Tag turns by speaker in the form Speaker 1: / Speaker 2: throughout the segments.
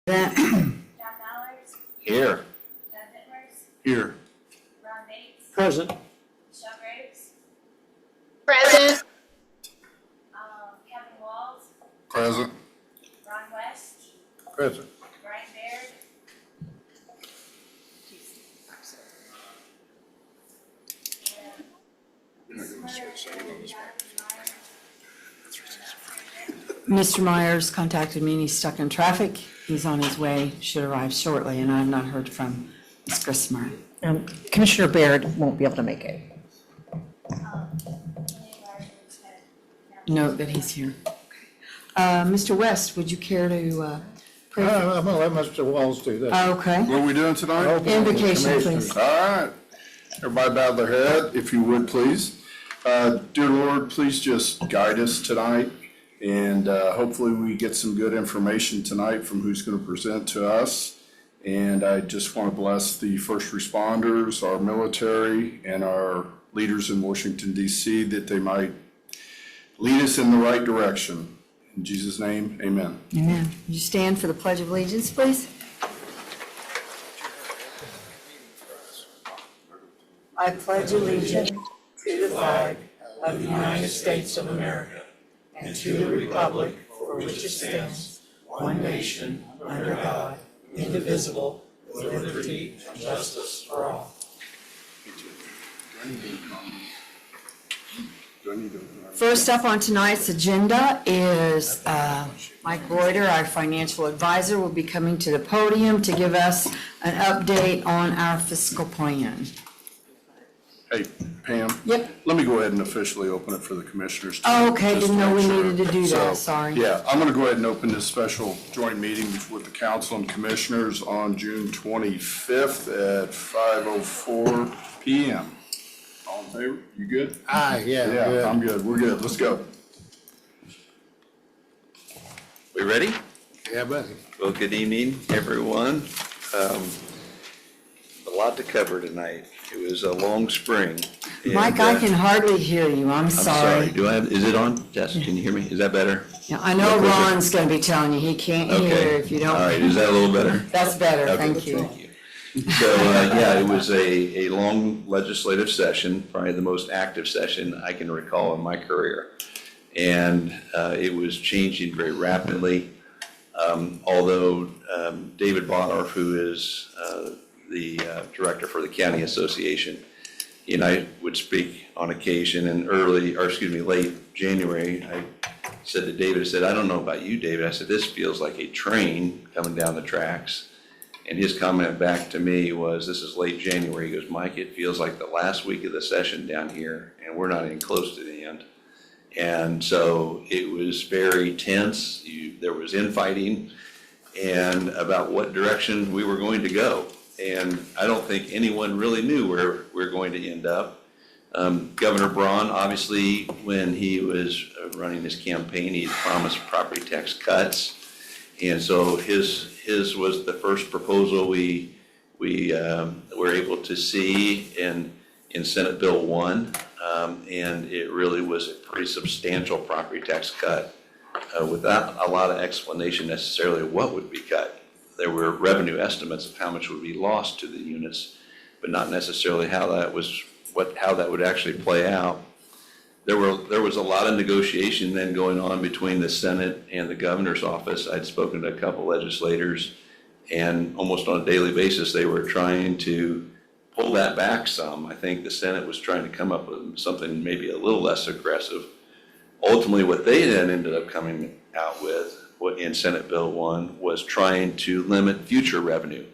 Speaker 1: That,
Speaker 2: John Mallers,
Speaker 3: Here.
Speaker 2: John Dittmers,
Speaker 3: Here.
Speaker 2: Ron Bates,
Speaker 3: Present.
Speaker 2: Michelle Graves,
Speaker 4: Present.
Speaker 2: Kevin Walls,
Speaker 3: Present.
Speaker 2: Ron West,
Speaker 3: Present.
Speaker 2: Brian Baird,
Speaker 1: Mr. Myers contacted me and he's stuck in traffic. He's on his way, should arrive shortly, and I have not heard from Ms. Grismer.
Speaker 4: Commissioner Baird won't be able to make it.
Speaker 2: Kenny Larsen's head.
Speaker 1: Note that he's here. Mr. West, would you care to pray?
Speaker 5: I'm gonna let Mr. Walls do that.
Speaker 1: Okay.
Speaker 3: What are we doing tonight?
Speaker 1: Invocation, please.
Speaker 3: All right. Everybody bow their head, if you would, please. Dear Lord, please just guide us tonight. And hopefully we get some good information tonight from who's going to present to us. And I just want to bless the first responders, our military, and our leaders in Washington, D.C., that they might lead us in the right direction. In Jesus' name, amen.
Speaker 1: Amen. Would you stand for the Pledge of Allegiance, please? I pledge allegiance
Speaker 6: to the flag of the United States of America and to the republic for which it stands, one nation, under God, indivisible, with liberty and justice for all.
Speaker 1: First up on tonight's agenda is Mike Reuter, our financial advisor, will be coming to the podium to give us an update on our fiscal plan.
Speaker 3: Hey, Pam?
Speaker 1: Yep.
Speaker 3: Let me go ahead and officially open it for the commissioners.
Speaker 1: Oh, okay,
Speaker 3: just
Speaker 1: didn't know
Speaker 3: make
Speaker 1: we
Speaker 3: sure.
Speaker 1: needed to do that,
Speaker 3: So,
Speaker 1: sorry.
Speaker 3: Yeah, I'm gonna go ahead and open this special joint meeting with the council and commissioners on June 25th at 5:04 PM. All in favor? You good?
Speaker 5: Aye, yeah,
Speaker 3: Yeah,
Speaker 5: good.
Speaker 3: I'm good. We're good. Let's go.
Speaker 7: We ready?
Speaker 5: Yeah, buddy.
Speaker 7: Well, good evening, everyone. A lot to cover tonight. It was a long spring. and,
Speaker 1: Mike, I can hardly hear you, I'm
Speaker 7: I'm sorry.
Speaker 1: sorry.
Speaker 7: Do I have, is it on? Jess, can you hear me? Is that better?
Speaker 1: Yeah, I know
Speaker 7: Okay.
Speaker 1: Ron's gonna be telling you he can't hear
Speaker 7: Okay.
Speaker 1: if you
Speaker 7: All right,
Speaker 1: don't.
Speaker 7: is that a little better?
Speaker 1: That's better,
Speaker 7: Okay,
Speaker 1: thank you.
Speaker 7: So, yeah, it was a long legislative session, probably the most active session I can recall in my career. And it was changing very rapidly. Although David Bottorff, who is the director for the county association, he and I would speak on occasion. In late January, I said to David, I said, I don't know about you, David. I said, this feels like a train coming down the tracks. And his comment back to me was, this is late January. He goes, Mike, it feels like the last week of the session down here, and we're not even close to the end. And so it was very tense. There was infighting and about what direction we were going to go. And I don't think anyone really knew where we're going to end up. Governor Braun, obviously, when he was running his campaign, he promised property tax cuts. And so his was the first proposal we were able to see in Senate Bill 1. And it really was a pretty substantial property tax cut without a lot of explanation necessarily of what would be cut. There were revenue estimates of how much would be lost to the units, but not necessarily how that would actually play out. There was a lot of negotiation then going on between the Senate and the governor's office. I'd spoken to a couple legislators, and almost on a daily basis they were trying to pull that back some. I think the Senate was trying to come up with something maybe a little less aggressive. Ultimately, what they then ended up coming out with in Senate Bill 1 was trying to limit future revenue.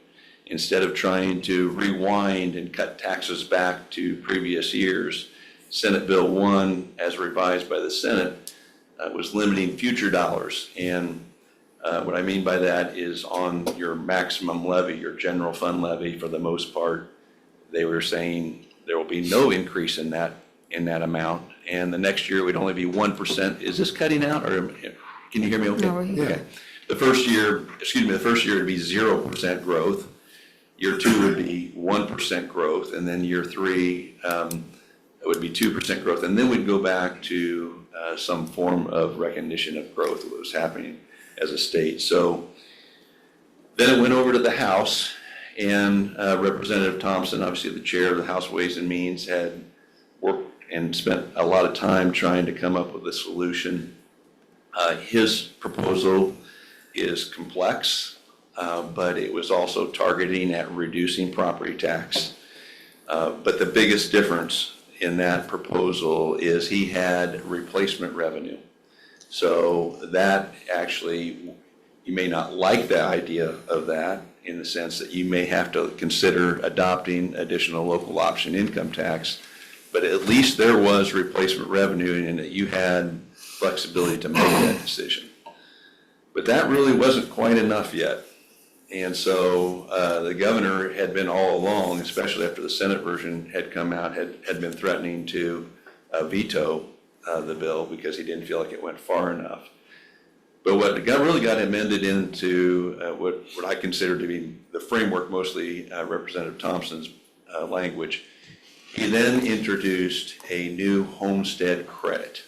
Speaker 7: Instead of trying to rewind and cut taxes back to previous years, Senate Bill 1, as revised by the Senate, was limiting future dollars. And what I mean by that is on your maximum levy, your general fund levy, for the most part, they were saying there will be no increase in that amount. And the next year would only be 1%. Is this cutting out, or can you hear me okay?
Speaker 1: No, we're here.
Speaker 7: Okay. The first year would be 0% growth. Year 2 would be 1% growth, and then year 3 it would be 2% growth, and then we'd go back to some form of recognition of growth, what was happening as a state. So Then it went over to the House, and Representative Thompson, obviously the chair of the House Ways and Means, had worked and spent a lot of time trying to come up with a solution. His proposal is complex, but it was also targeting at reducing property tax. But the biggest difference in that proposal is he had replacement revenue. So that actually, you may not like the idea of that in the sense that you may have to consider adopting additional local option income tax, but at least there was replacement revenue and that you had flexibility to make that decision. But that really wasn't quite enough yet. And so the governor had been all along, especially after the Senate version had come out, had been threatening to veto the bill because he didn't feel like it went far enough. But what really got amended into what I consider to be the framework, mostly Representative Thompson's language, he then introduced a new homestead credit.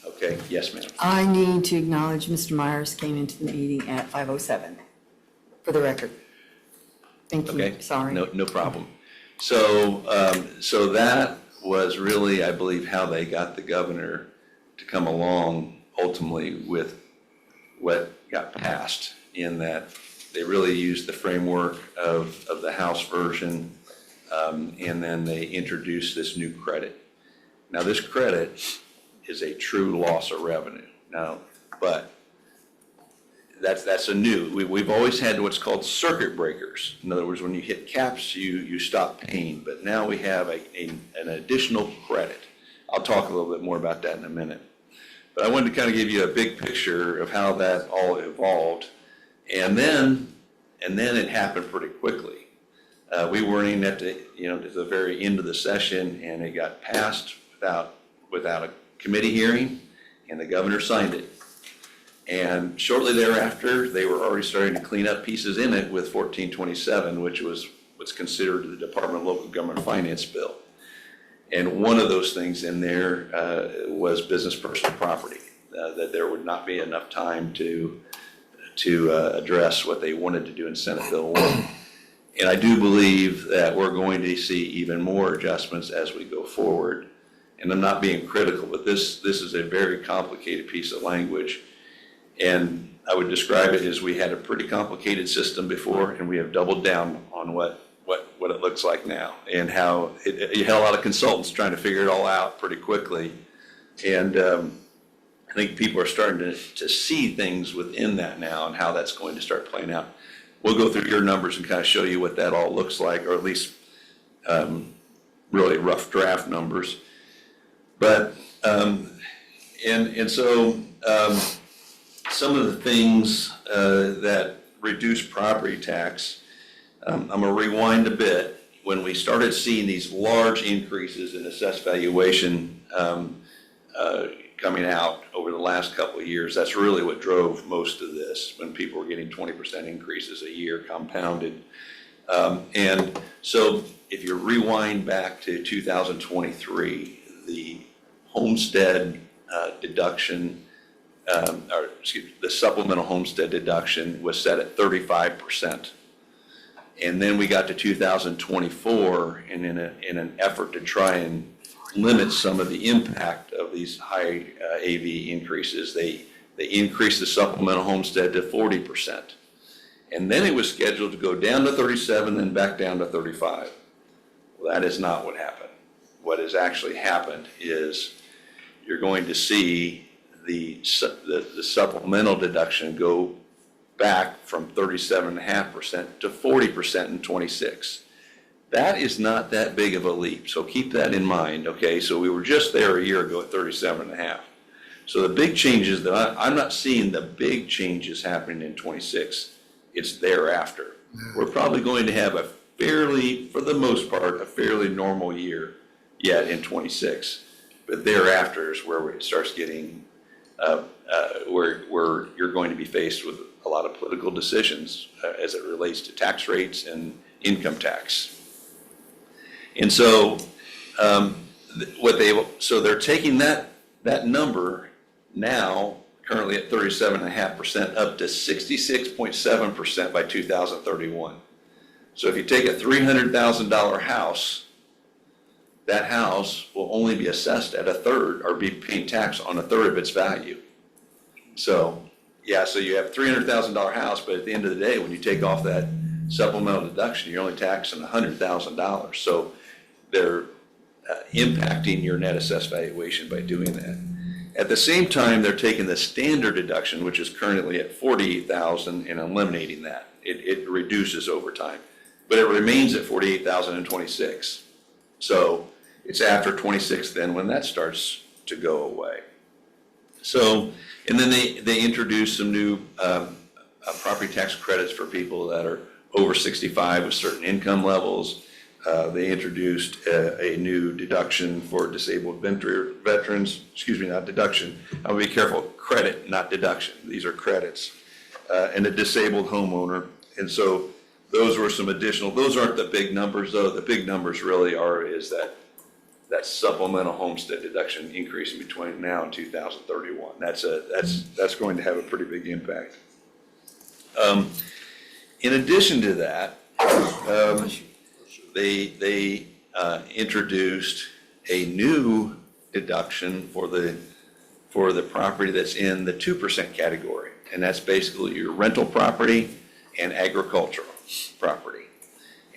Speaker 7: Okay, yes, ma'am.
Speaker 1: I need to acknowledge Mr. Myers came into the meeting at 5:07, for the record. Thank you,
Speaker 7: Okay,
Speaker 1: sorry.
Speaker 7: no problem. So, so that was really, I believe, how they got the governor to come along ultimately with what got passed, in that they really used the framework of the House version, and then they introduced this new credit. Now, this credit is a true loss of revenue. Now, but that's a new, we've always had what's called circuit breakers. In other words, when you hit caps, you stop paying, but now we have an additional credit. I'll talk a little bit more about that in a minute. But I wanted to kind of give you a big picture of how that all evolved. And then it happened pretty quickly. We weren't even at the very end of the session, and it got passed without a committee hearing, and the governor signed it. And shortly thereafter, they were already starting to clean up pieces in it with 1427, which was what's considered the Department of Local Government Finance bill. And one of those things in there was business personal property, that there would not be enough time to address what they wanted to do in Senate Bill 1. And I do believe that we're going to see even more adjustments as we go forward. And I'm not being critical, but this is a very complicated piece of language. And I would describe it as we had a pretty complicated system before, and we have doubled down on what it looks like now, and how you had a lot of consultants trying to figure it all out pretty quickly. And I think people are starting to see things within that now and how that's going to start playing out. We'll go through your numbers and kind of show you what that all looks like, or at least really rough draft numbers. But, and so some of the things that reduce property tax, I'm going to rewind a bit. When we started seeing these large increases in assessed valuation coming out over the last couple of years, that's really what drove most of this, when people were getting 20% increases a year compounded. And so if you rewind back to 2023, the homestead deduction, the supplemental homestead deduction was set at 35%. And then we got to 2024, and in an effort to try and limit some of the impact of these high AV increases, they increased the supplemental homestead to 40%. And then it was scheduled to go down to 37, then back down to 35. Well, that is not what happened. What has actually happened is you're going to see the supplemental deduction go back from 37.5% to 40% in 26. That is not that big of a leap, so keep that in mind, okay? So we were just there a year ago at 37.5. So the big changes that I'm not seeing the big changes happening in 26. It's thereafter. We're probably going to have for the most part, a fairly normal year yet in 26. But thereafter is where it starts getting, where you're going to be faced with a lot of political decisions as it relates to tax rates and income tax. And so they're taking that number now, currently at 37.5%, up to 66.7% by 2031. So if you take a $300,000 house, that house will only be assessed at a third or be paying tax on a third of its value. So, yeah, so you have a $300,000 house, but at the end of the day, when you take off that supplemental deduction, you're only taxing $100,000. So they're impacting your net assessed valuation by doing that. At the same time, they're taking the standard deduction, which is currently at $48,000, and eliminating that. It reduces over time, but it remains at $48,026. So it's after 26 then when that starts to go away. So, and then they introduced some new property tax credits for people that are over 65 with certain income levels. They introduced a new deduction for disabled veterans, not deduction. I will be careful, credit, not deduction. These are credits. And a disabled homeowner. And so those were some additional, those aren't the big numbers though. The big numbers really is that supplemental homestead deduction increasing between now and 2031. That's going to have a pretty big impact. In addition to that, they introduced a new deduction for the property that's in the 2% category, and that's basically your rental property and agricultural property.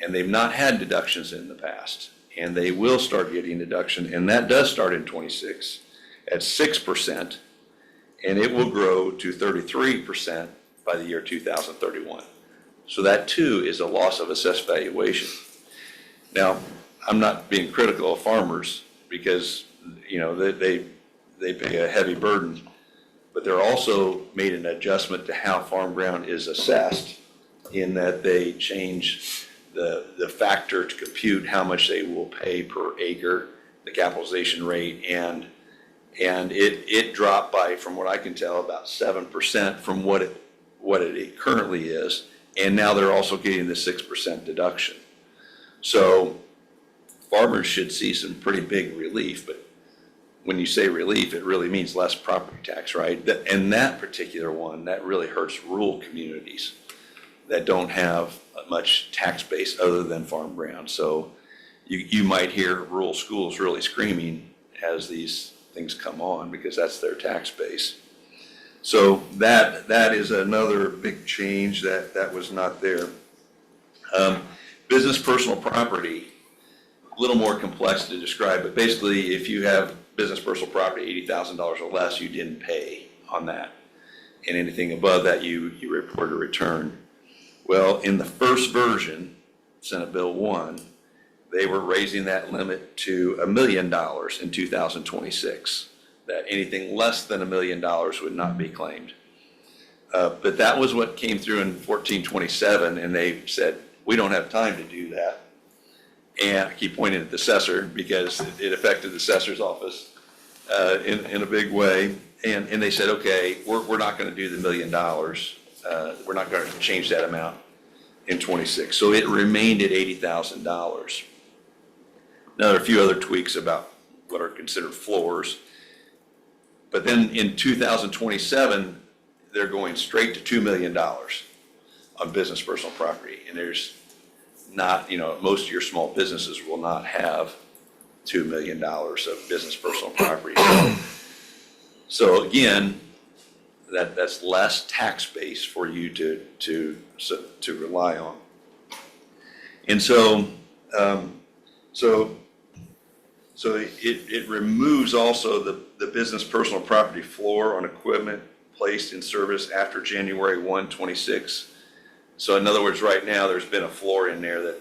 Speaker 7: And they've not had deductions in the past, and they will start getting deduction, and that does start in 26 at 6%, and it will grow to 33% by the year 2031. So that too is a loss of assessed valuation. Now, I'm not being critical of farmers because, they pay a heavy burden, but they're also made an adjustment to how farm ground is assessed in that they change the factor to compute how much they will pay per acre, the capitalization rate, and it dropped by, from what I can tell, about 7% from what it currently is, and now they're also getting the 6% deduction. So farmers should see some pretty big relief, but when you say relief, it really means less property tax, right? And that particular one, that really hurts rural communities that don't have much tax base other than farm ground. So you might hear rural schools really screaming as these things come on because that's their tax base. So that is another big change that was not there. Business personal property, a little more complex to describe, but basically if you have business personal property, $80,000 or less, you didn't pay on that. And anything above that, you report a return. Well, in the first version, Senate Bill 1, they were raising that limit to $1 million in 2026, that anything less than $1 million would not be claimed. But that was what came through in 1427, and they said, we don't have time to do that. And I keep pointing at the assessor because it affected the assessor's office in a big way. And they said, okay, we're not going to do the $1 million. We're not going to change that amount in 26. So it remained at $80,000. Now, there are a few other tweaks about what are considered floors. But then in 2027, they're going straight to $2 million on business personal property. And there's not, most of your small businesses will not have $2 million of business personal property. So again, that's less tax base for you to rely on. And so it removes also the business personal property floor on equipment placed in service after January 1, 26. So in other words, right now there's been a floor in there that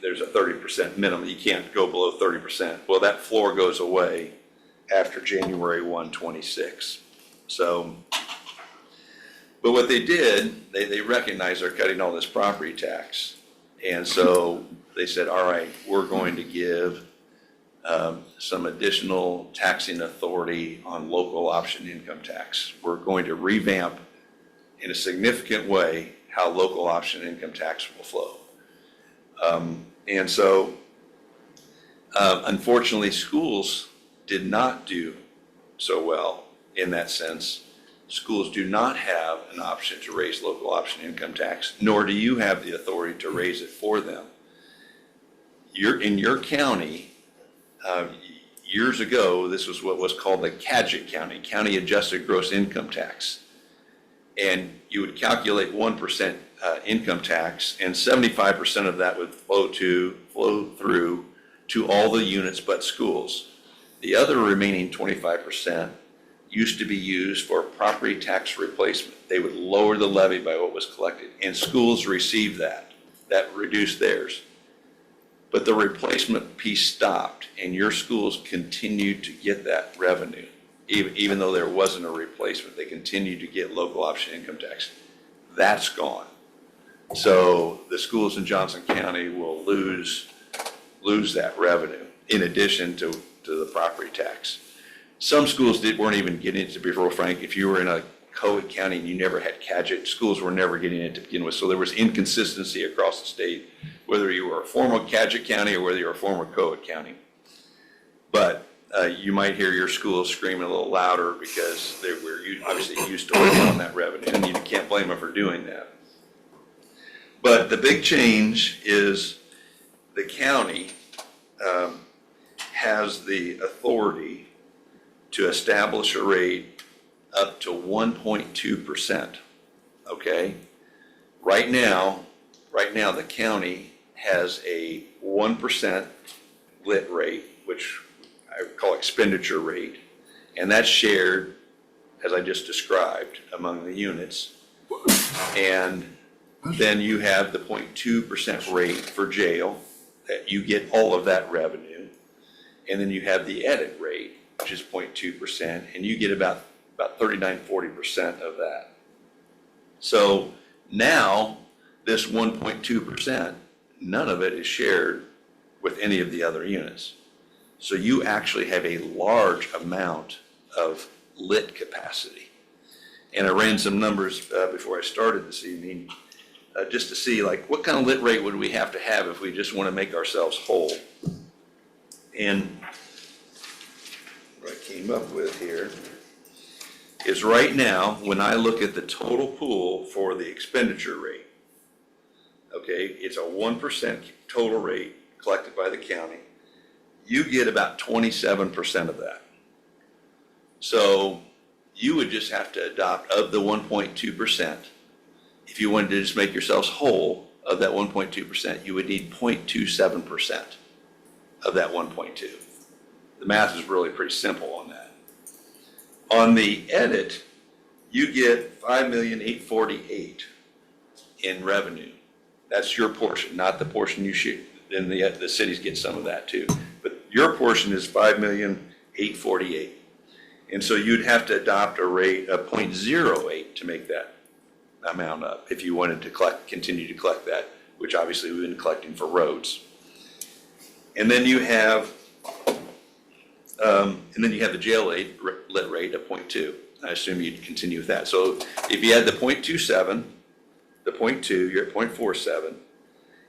Speaker 7: there's a 30% minimum. You can't go below 30%. Well, that floor goes away after January 1, 26. So, but what they did, they recognized they're cutting all this property tax. And so they said, all right, we're going to give some additional taxing authority on local option income tax. We're going to revamp in a significant way how local option income tax will flow. And so, unfortunately, schools did not do so well in that sense. schools do not have an option to raise local option income tax, nor do you have the authority to raise it for them. In your county, years ago, this was what was called the CADGT County, County Adjusted Gross Income Tax. And you would calculate 1% income tax, and 75% of that would flow through to all the units but schools. The other remaining 25% used to be used for property tax replacement. They would lower the levy by what was collected, and schools received that. That reduced theirs. But the replacement piece stopped, and your schools continued to get that revenue. Even though there wasn't a replacement, they continued to get local option income tax. That's gone. So the schools in Johnson County will lose that revenue in addition to the property tax. Some schools weren't even getting it, to be real frank. If you were in a co-ed county and you never had CADGT, schools were never getting it to begin with. So there was inconsistency across the state, whether you were a former CADGT county or whether you were a former co-ed county. But you might hear your school screaming a little louder because they were obviously used to working on that revenue, and you can't blame them for doing that. But the big change is the county has the authority to establish a rate up to 1.2%, okay? Right now, the county has a 1% lit rate, which I call expenditure rate, and that's shared, as I just described, among the units. And then you have the 0.2% rate for jail, that you get all of that revenue. And then you have the edit rate, which is 0.2%, and you get about 39–40% of that. So now this 1.2%, none of it is shared with any of the other units. So you actually have a large amount of lit capacity. And I ran some numbers before I started this evening, just to see like what kind of lit rate would we have to have if we just want to make ourselves whole. And what I came up with here is right now, when I look at the total pool for the expenditure rate, okay, it's a 1% total rate collected by the county. You get about 27% of that. So you would just have to adopt of the 1.2%. If you wanted to just make yourselves whole of that 1.2%, you would need 0.27% of that 1.2. The math is really pretty simple on that. On the edit, you get $5,848,000 in revenue. That's your portion, not the portion you should. Then the cities get some of that too. But your portion is $5,848,000. And so you'd have to adopt a rate of 0.08 to make that amount up if you wanted to continue to collect that, which obviously we've been collecting for roads. And then you have the jail lit rate of 0.2. I assume you'd continue with that. So if you had the 0.27, the 0.2, you're at 0.47,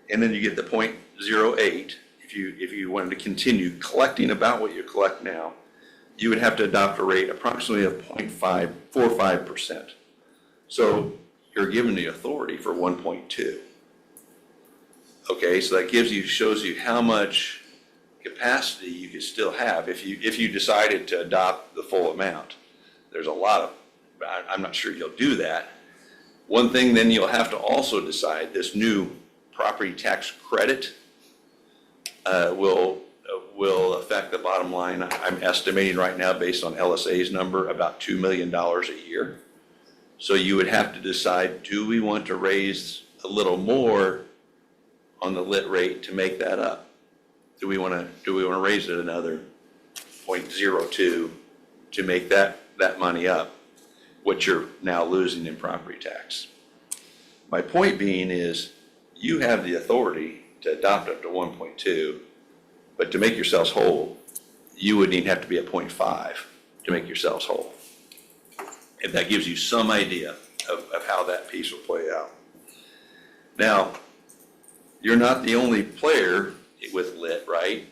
Speaker 7: and then you get the 0.08. If you wanted to continue collecting about what you collect now, you would have to adopt a rate approximately of 0.545%. So you're given the authority for 1.2. Okay, so that shows you how much capacity you could still have if you decided to adopt the full amount. There's a lot of, I'm not sure you'll do that. One thing then you'll have to also decide, this new property tax credit will affect the bottom line. I'm estimating right now, based on LSA's number, about $2 million a year. So you would have to decide, do we want to raise a little more on the lit rate to make that up? Do we want to raise it another 0.02 to make that money up, what you're now losing in property tax? My point being is, you have the authority to adopt up to 1.2, but to make yourselves whole, you would need to have to be at 0.5 to make yourselves whole. If that gives you some idea of how that piece will play out. Now, you're not the only player with lit, right?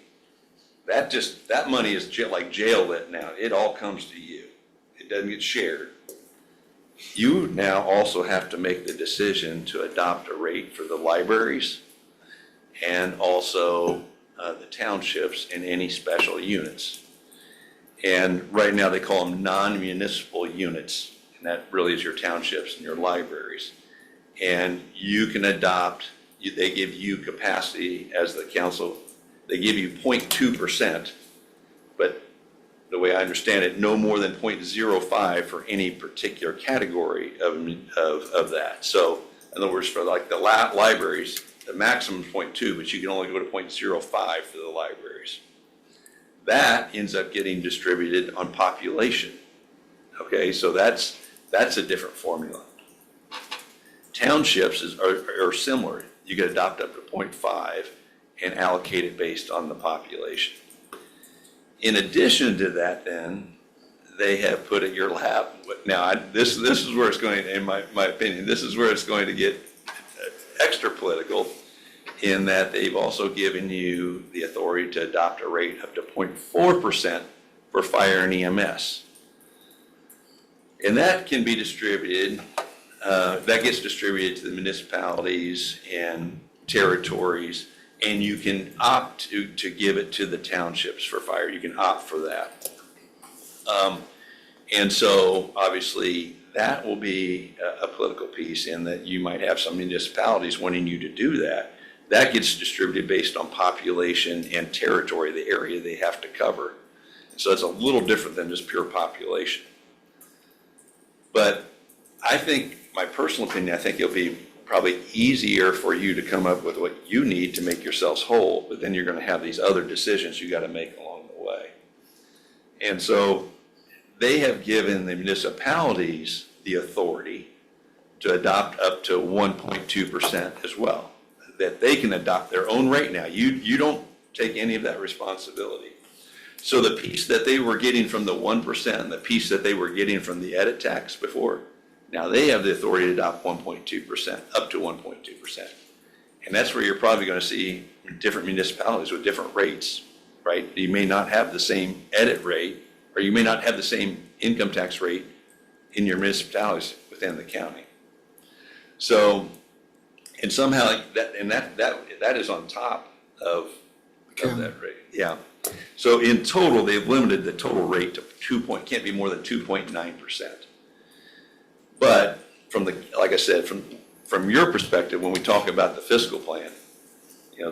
Speaker 7: That money is like jail lit now. It all comes to you. It doesn't get shared. You now also have to make the decision to adopt a rate for the libraries and also the townships and any special units. And right now they call them non-municipal units, and that really is your townships and your libraries. And you can adopt, they give you capacity as the council, they give you 0.2%, but the way I understand it, no more than 0.05 for any particular category of that. So in other words, for like the libraries, the maximum is 0.2, but you can only go to 0.05 for the libraries. That ends up getting distributed on population. Okay, so that's a different formula. Townships are similar. You can adopt up to 0.5 and allocate it based on the population. In addition to that, then, they have put at your lap, now, this is where it's going, in my opinion, this is where it's going to get extra political, in that they've also given you the authority to adopt a rate up to 0.4% for fire and EMS. And that can be distributed, that gets distributed to the municipalities and territories, and you can opt to give it to the townships for fire. You can opt for that. And so obviously that will be a political piece, in that you might have some municipalities wanting you to do that. That gets distributed based on population and territory, the area they have to cover. So it's a little different than just pure population. But I think, my personal opinion, I think it'll be probably easier for you to come up with what you need to make yourselves whole, but then you're going to have these other decisions you got to make along the way. And so they have given the municipalities the authority to adopt up to 1.2% as well, that they can adopt their own rate now. You don't take any of that responsibility. So the piece that they were getting from the 1% and the piece that they were getting from the edit tax before, now they have the authority to adopt 1.2%, up to 1.2%. And that's where you're probably going to see different municipalities with different rates, right? You may not have the same edit rate, or you may not have the same income tax rate in your municipalities within the county. So, and somehow that is on top of that rate. Yeah. So in total, they've limited the total rate to can't be more than 2.9%. But like I said, from your perspective, when we talk about the fiscal plan,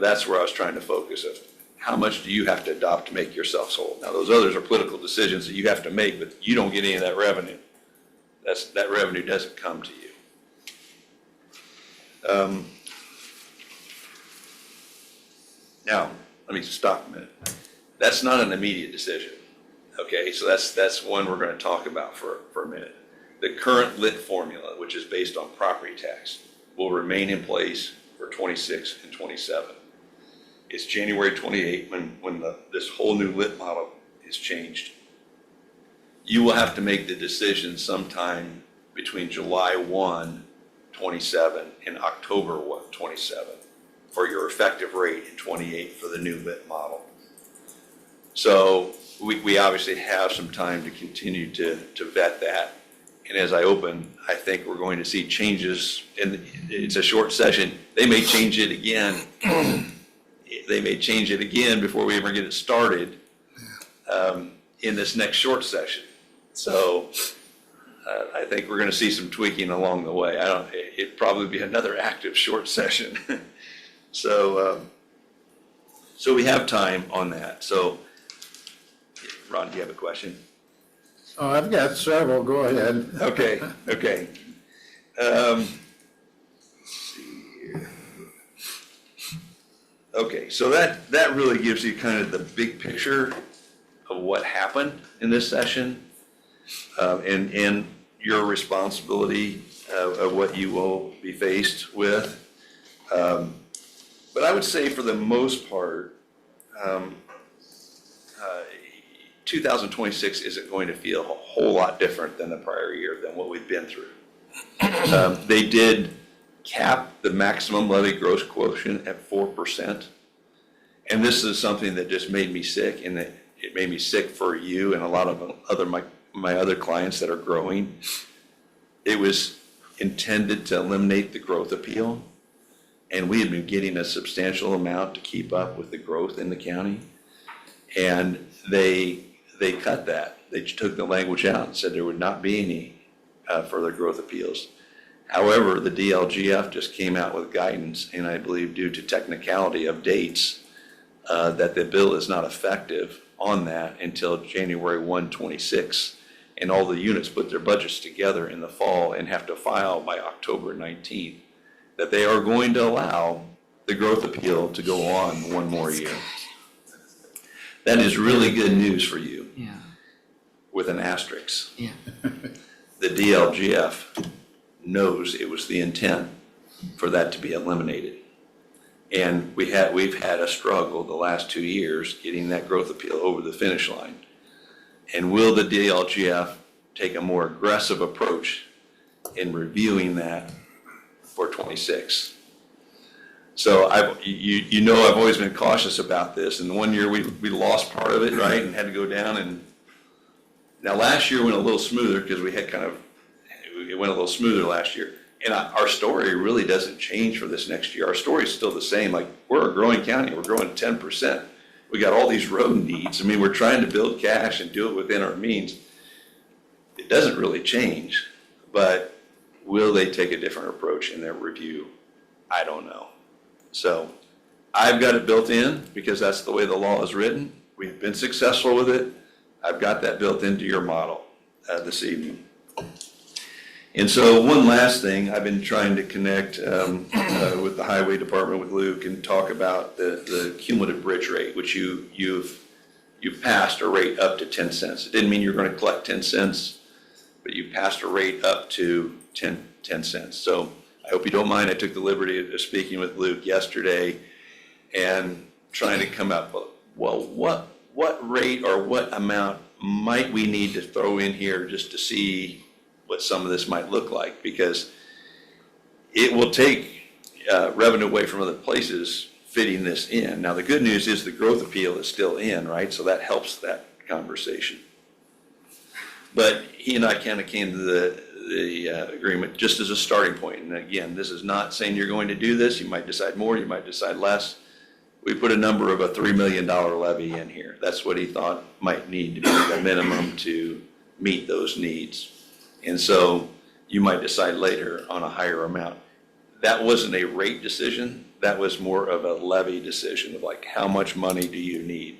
Speaker 7: that's where I was trying to focus of how much do you have to adopt to make yourselves whole. Now, those others are political decisions that you have to make, but you don't get any of that revenue. That revenue doesn't come to you. Now, let me stop a minute. That's not an immediate decision. Okay, so that's one we're going to talk about for a minute. The current lit formula, which is based on property tax, will remain in place for 26 and 27. It's January 28 when this whole new lit model is changed. You will have to make the decision sometime between July 1, 27 and October 1, 27 for your effective rate in 28 for the new lit model. So we obviously have some time to continue to vet that. And as I open, I think we're going to see changes, and it's a short session. They may change it again. They may change it again before we ever get it started in this next short session. So I think we're going to see some tweaking along the way. It'd probably be another active short session. So we have time on that. So, Ron, do you have a question?
Speaker 5: Oh, I've got several, go ahead.
Speaker 7: Okay. Let's see here. Okay, so that really gives you kind of the big picture of what happened in this session, and your responsibility of what you will be faced with. But I would say for the most part, 2026 isn't going to feel a whole lot different than the prior year, than what we've been through. They did cap the maximum levy gross quotient at 4%. And this is something that just made me sick, and that it made me sick for you and a lot of my other clients that are growing. it was intended to eliminate the growth appeal. And we had been getting a substantial amount to keep up with the growth in the county. And they cut that. They took the language out and said there would not be any further growth appeals. However, the DLGF just came out with guidance, and I believe due to technicality of dates, that the bill is not effective on that until January 1, 26. And all the units put their budgets together in the fall and have to file by October 19th, that they are going to allow the growth appeal to go on one more year. That is really good news for you,
Speaker 1: Yeah,
Speaker 7: with an asterisk.
Speaker 1: yeah.
Speaker 7: The DLGF knows it was the intent for that to be eliminated. And we've had a struggle the last 2 years getting that growth appeal over the finish line. And will the DLGF take a more aggressive approach in reviewing that for 26? So you know I've always been cautious about this, and 1 year we lost part of it, right, and had to go down. And now last year went a little smoother because it went a little smoother last year. And our story really doesn't change for this next year. Our story is still the same. Like, we're a growing county. We're growing 10%. We got all these road needs. I mean, we're trying to build cash and do it within our means. It doesn't really change, but will they take a different approach in their review? I don't know. So I've got it built in because that's the way the law is written. We've been successful with it. I've got that built into your model this evening. And so one last thing, I've been trying to connect with the Highway Department, with Luke, and talk about the cumulative bridge rate, which you've passed a rate up to 10 cents. It didn't mean you're going to collect 10 cents, but you passed a rate up to 10 cents. So I hope you don't mind, I took the liberty of speaking with Luke yesterday and trying to come up with, well, what rate or what amount might we need to throw in here just to see what some of this might look like, because it will take revenue away from other places fitting this in. Now, the good news is the growth appeal is still in, right? So that helps that conversation. But he and I kind of came to the agreement just as a starting point. And again, this is not saying you're going to do this. You might decide more, you might decide less. We put a number of a $3 million levy in here. That's what he thought might need to be the minimum to meet those needs. And so you might decide later on a higher amount. That wasn't a rate decision. That was more of a levy decision of like, how much money do you need?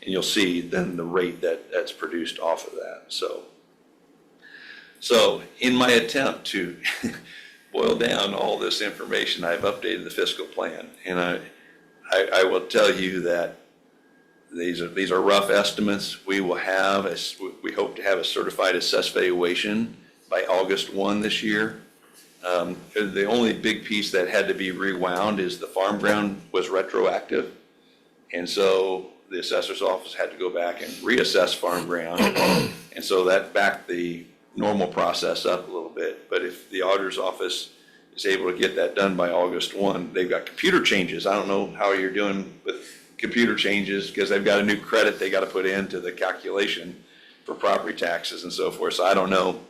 Speaker 7: And you'll see then the rate that's produced off of that. So in my attempt to boil down all this information, I've updated the fiscal plan. And I will tell you that these are rough estimates. We hope to have a certified assessed valuation by August 1 this year. The only big piece that had to be rewound is the farm ground was retroactive. And so the assessor's office had to go back and reassess farm ground. And so that backed the normal process up a little bit. But if the auditor's office is able to get that done by August 1, they've got computer changes. I don't know how you're doing with computer changes because they've got a new credit they got to put into the calculation for property taxes and so forth. So I don't know.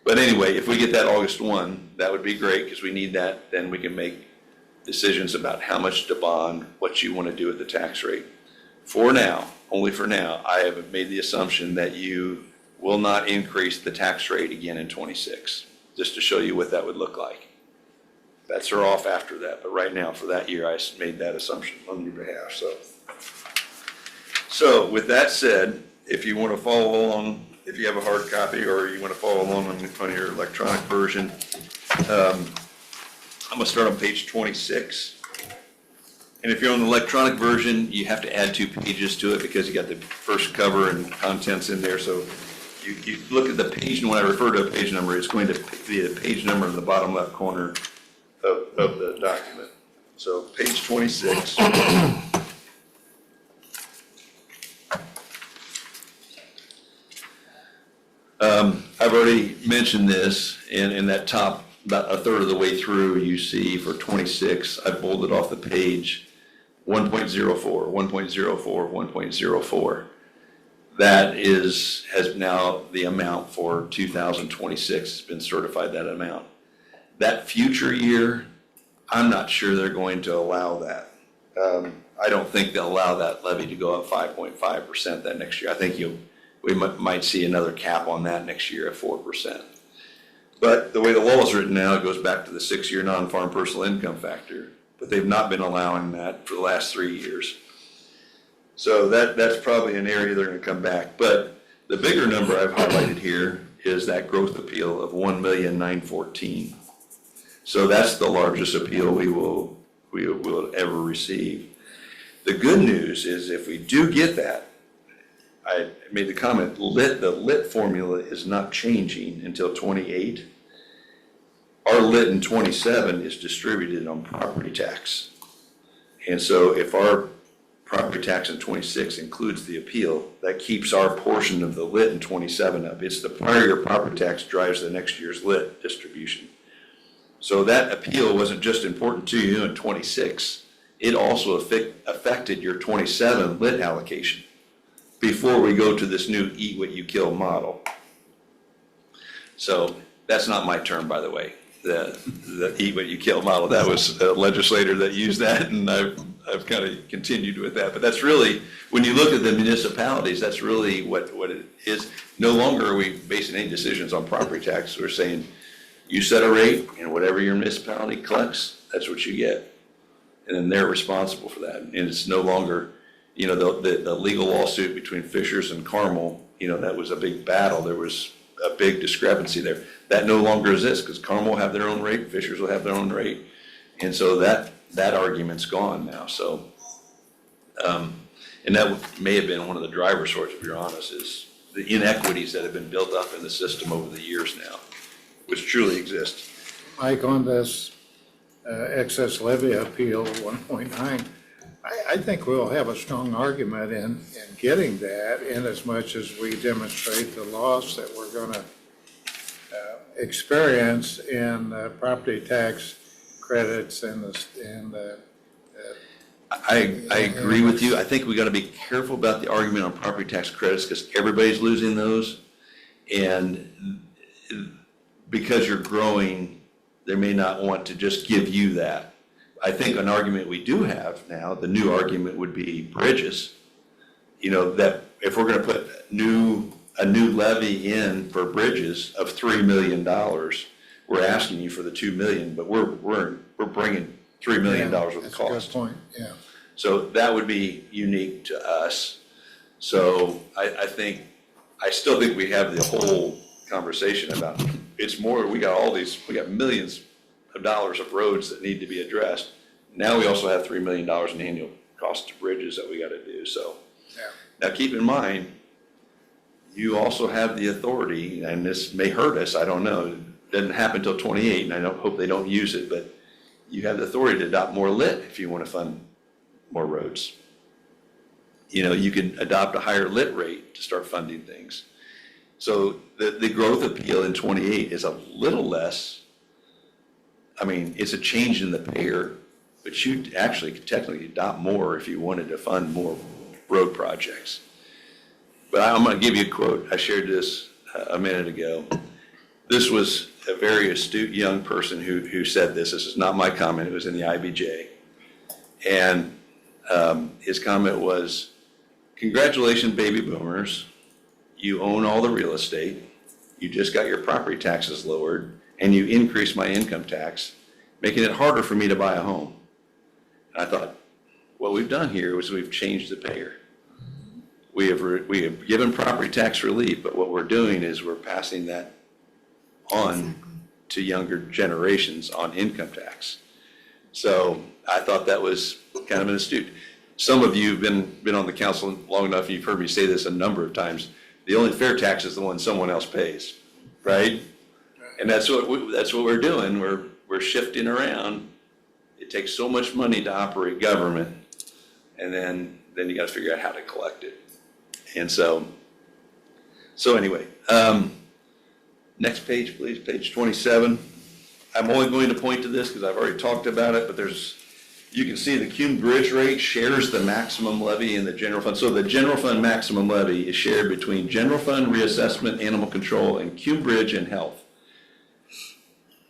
Speaker 7: But anyway, if we get that August 1, that would be great because we need that. Then we can make decisions about how much to bond, what you want to do with the tax rate. For now, only for now, I have made the assumption that you will not increase the tax rate again in 26, just to show you what that would look like. Bets are off after that, but right now for that year, I made that assumption on your behalf. So with that said, if you want to follow along, if you have a hard copy or you want to follow along on your electronic version, I'm going to start on page 26. And if you're on the electronic version, you have to add 2 pages to it because you got the first cover and contents in there. So you look at the page, and when I refer to a page number, it's going to be the page number in the bottom left corner of the document. So page 26. I've already mentioned this, and in that top, about a third of the way through, you see for 26, I bolded off the page 1.04, 1.04, 1.04. That has now the amount for 2026, has been certified that amount. That future year, I'm not sure they're going to allow that. I don't think they'll allow that levy to go up 5.5% that next year. I think we might see another cap on that next year at 4%. But the way the law is written now, it goes back to the 6-year non-farm personal income factor, but they've not been allowing that for the last 3 years. So that's probably an area they're going to come back. But the bigger number I've highlighted here is that growth appeal of 1,914,000. So that's the largest appeal we will ever receive. The good news is if we do get that, I made the comment, the lit formula is not changing until 28. Our lit in 27 is distributed on property tax. And so if our property tax in 26 includes the appeal, that keeps our portion of the lit in 27 up. It's the prior year property tax drives the next year's lit distribution. So that appeal wasn't just important to you in 26, it also affected your 27 lit allocation before we go to this new eat what you kill model. So that's not my term, by the way, the eat what you kill model. That was a legislator that used that, and I've kind of continued with that. But that's really, when you look at the municipalities, that's really what it is. No longer are we basing any decisions on property tax. We're saying, you set a rate, and whatever your municipality collects, that's what you get. And then they're responsible for that. And it's no longer, the legal lawsuit between Fishers and Carmel, that was a big battle. There was a big discrepancy there. That no longer exists because Carmel will have their own rate, Fishers will have their own rate. And so that argument's gone now. So, and that may have been one of the drivers for it, to be honest, is the inequities that have been built up in the system over the years now, which truly exist.
Speaker 5: Mike, on this excess levy appeal 1.9, I think we'll have a strong argument in getting that in as much as we demonstrate the loss that we're going to experience in property tax credits and the
Speaker 7: I agree with you. I think we got to be careful about the argument on property tax credits because everybody's losing those. And because you're growing, they may not want to just give you that. I think an argument we do have now, the new argument would be bridges. That if we're going to put a new levy in for bridges of $3 million, we're asking you for the $2 million, but we're bringing $3 million worth of cost.
Speaker 5: That's a good point, yeah.
Speaker 7: So that would be unique to us. So I still think we have the whole conversation about, it's more, we got millions of dollars of roads that need to be addressed. Now we also have $3 million in annual cost of bridges that we got to do. So now keep in mind, you also have the authority, and this may hurt us, I don't know. It doesn't happen until 28, and I don't hope they don't use it, but you have the authority to adopt more lit if you want to fund more roads. You can adopt a higher lit rate to start funding things. So the growth appeal in 28 is a little less. I mean, it's a change in the payer, but you actually could technically adopt more if you wanted to fund more road projects. But I'm going to give you a quote. I shared this a minute ago. This was a very astute young person who said this. This is not my comment. It was in the IBJ. And his comment was, congratulations, baby boomers. You own all the real estate. You just got your property taxes lowered, and you increased my income tax, making it harder for me to buy a home. And I thought, what we've done here is we've changed the payer. We have given property tax relief, but what we're doing is we're passing that on to younger generations on income tax. So I thought that was kind of an astute. Some of you have been on the council long enough, and you've heard me say this a number of times. The only fair tax is the one someone else pays, right? And that's what we're doing. We're shifting around. It takes so much money to operate government, and then you got to figure out how to collect it. And so anyway, next page, please, page 27. I'm only going to point to this because I've already talked about it, but there's you can see the Cume Bridge rate shares the maximum levy in the general fund. So the general fund maximum levy is shared between general fund, reassessment, animal control, and Cume Bridge and health.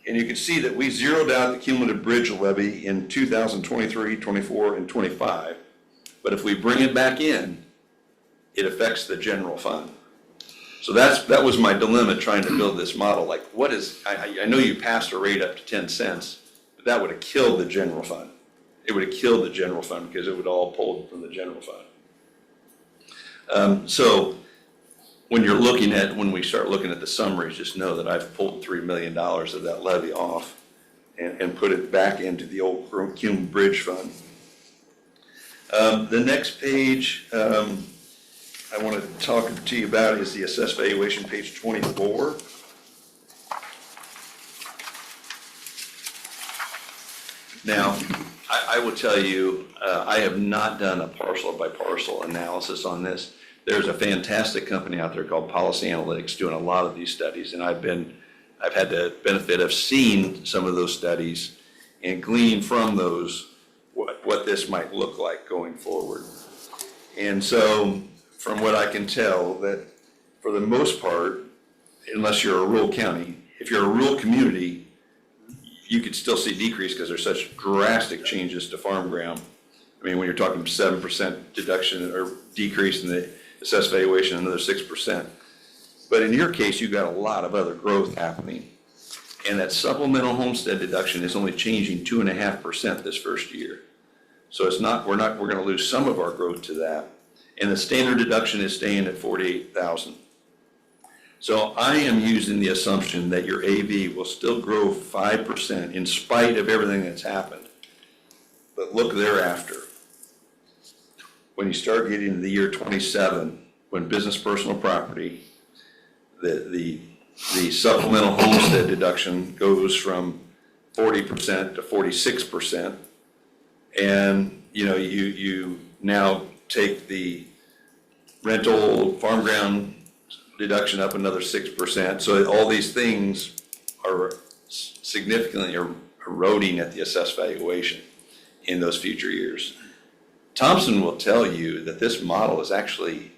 Speaker 7: And you can see that we zeroed out the cumulative bridge levy in 2023, 24, and 25. But if we bring it back in, it affects the general fund. So that was my dilemma trying to build this model. Like, what is, I know you passed a rate up to 10 cents, but that would have killed the general fund. It would have killed the general fund because it would all pull from the general fund. So when we start looking at the summaries, just know that I've pulled $3 million of that levy off and put it back into the old Cume Bridge Fund. The next page I want to talk to you about is the assessed valuation, page 24. Now, I will tell you, I have not done a parcel by parcel analysis on this. There's a fantastic company out there called Policy Analytics doing a lot of these studies, and I've had the benefit of seeing some of those studies and gleaning from those what this might look like going forward. And so, from what I can tell, that for the most part, unless you're a rural county, if you're a rural community, you could still see decrease because there's such drastic changes to farm ground. I mean, when you're talking 7% deduction or decrease in the assessed valuation, another 6%. But in your case, you've got a lot of other growth happening. And that supplemental homestead deduction is only changing 2.5% this first year. So it's not, we're going to lose some of our growth to that. And the standard deduction is staying at $48,000. So I am using the assumption that your AV will still grow 5% in spite of everything that's happened. But look thereafter. When you start getting to the year 27, when business personal property, the supplemental homestead deduction goes from 40% to 46%. And you now take the rental farm ground deduction up another 6%. So all these things are significantly eroding at the assessed valuation in those future years. Thompson will tell you that this model is actually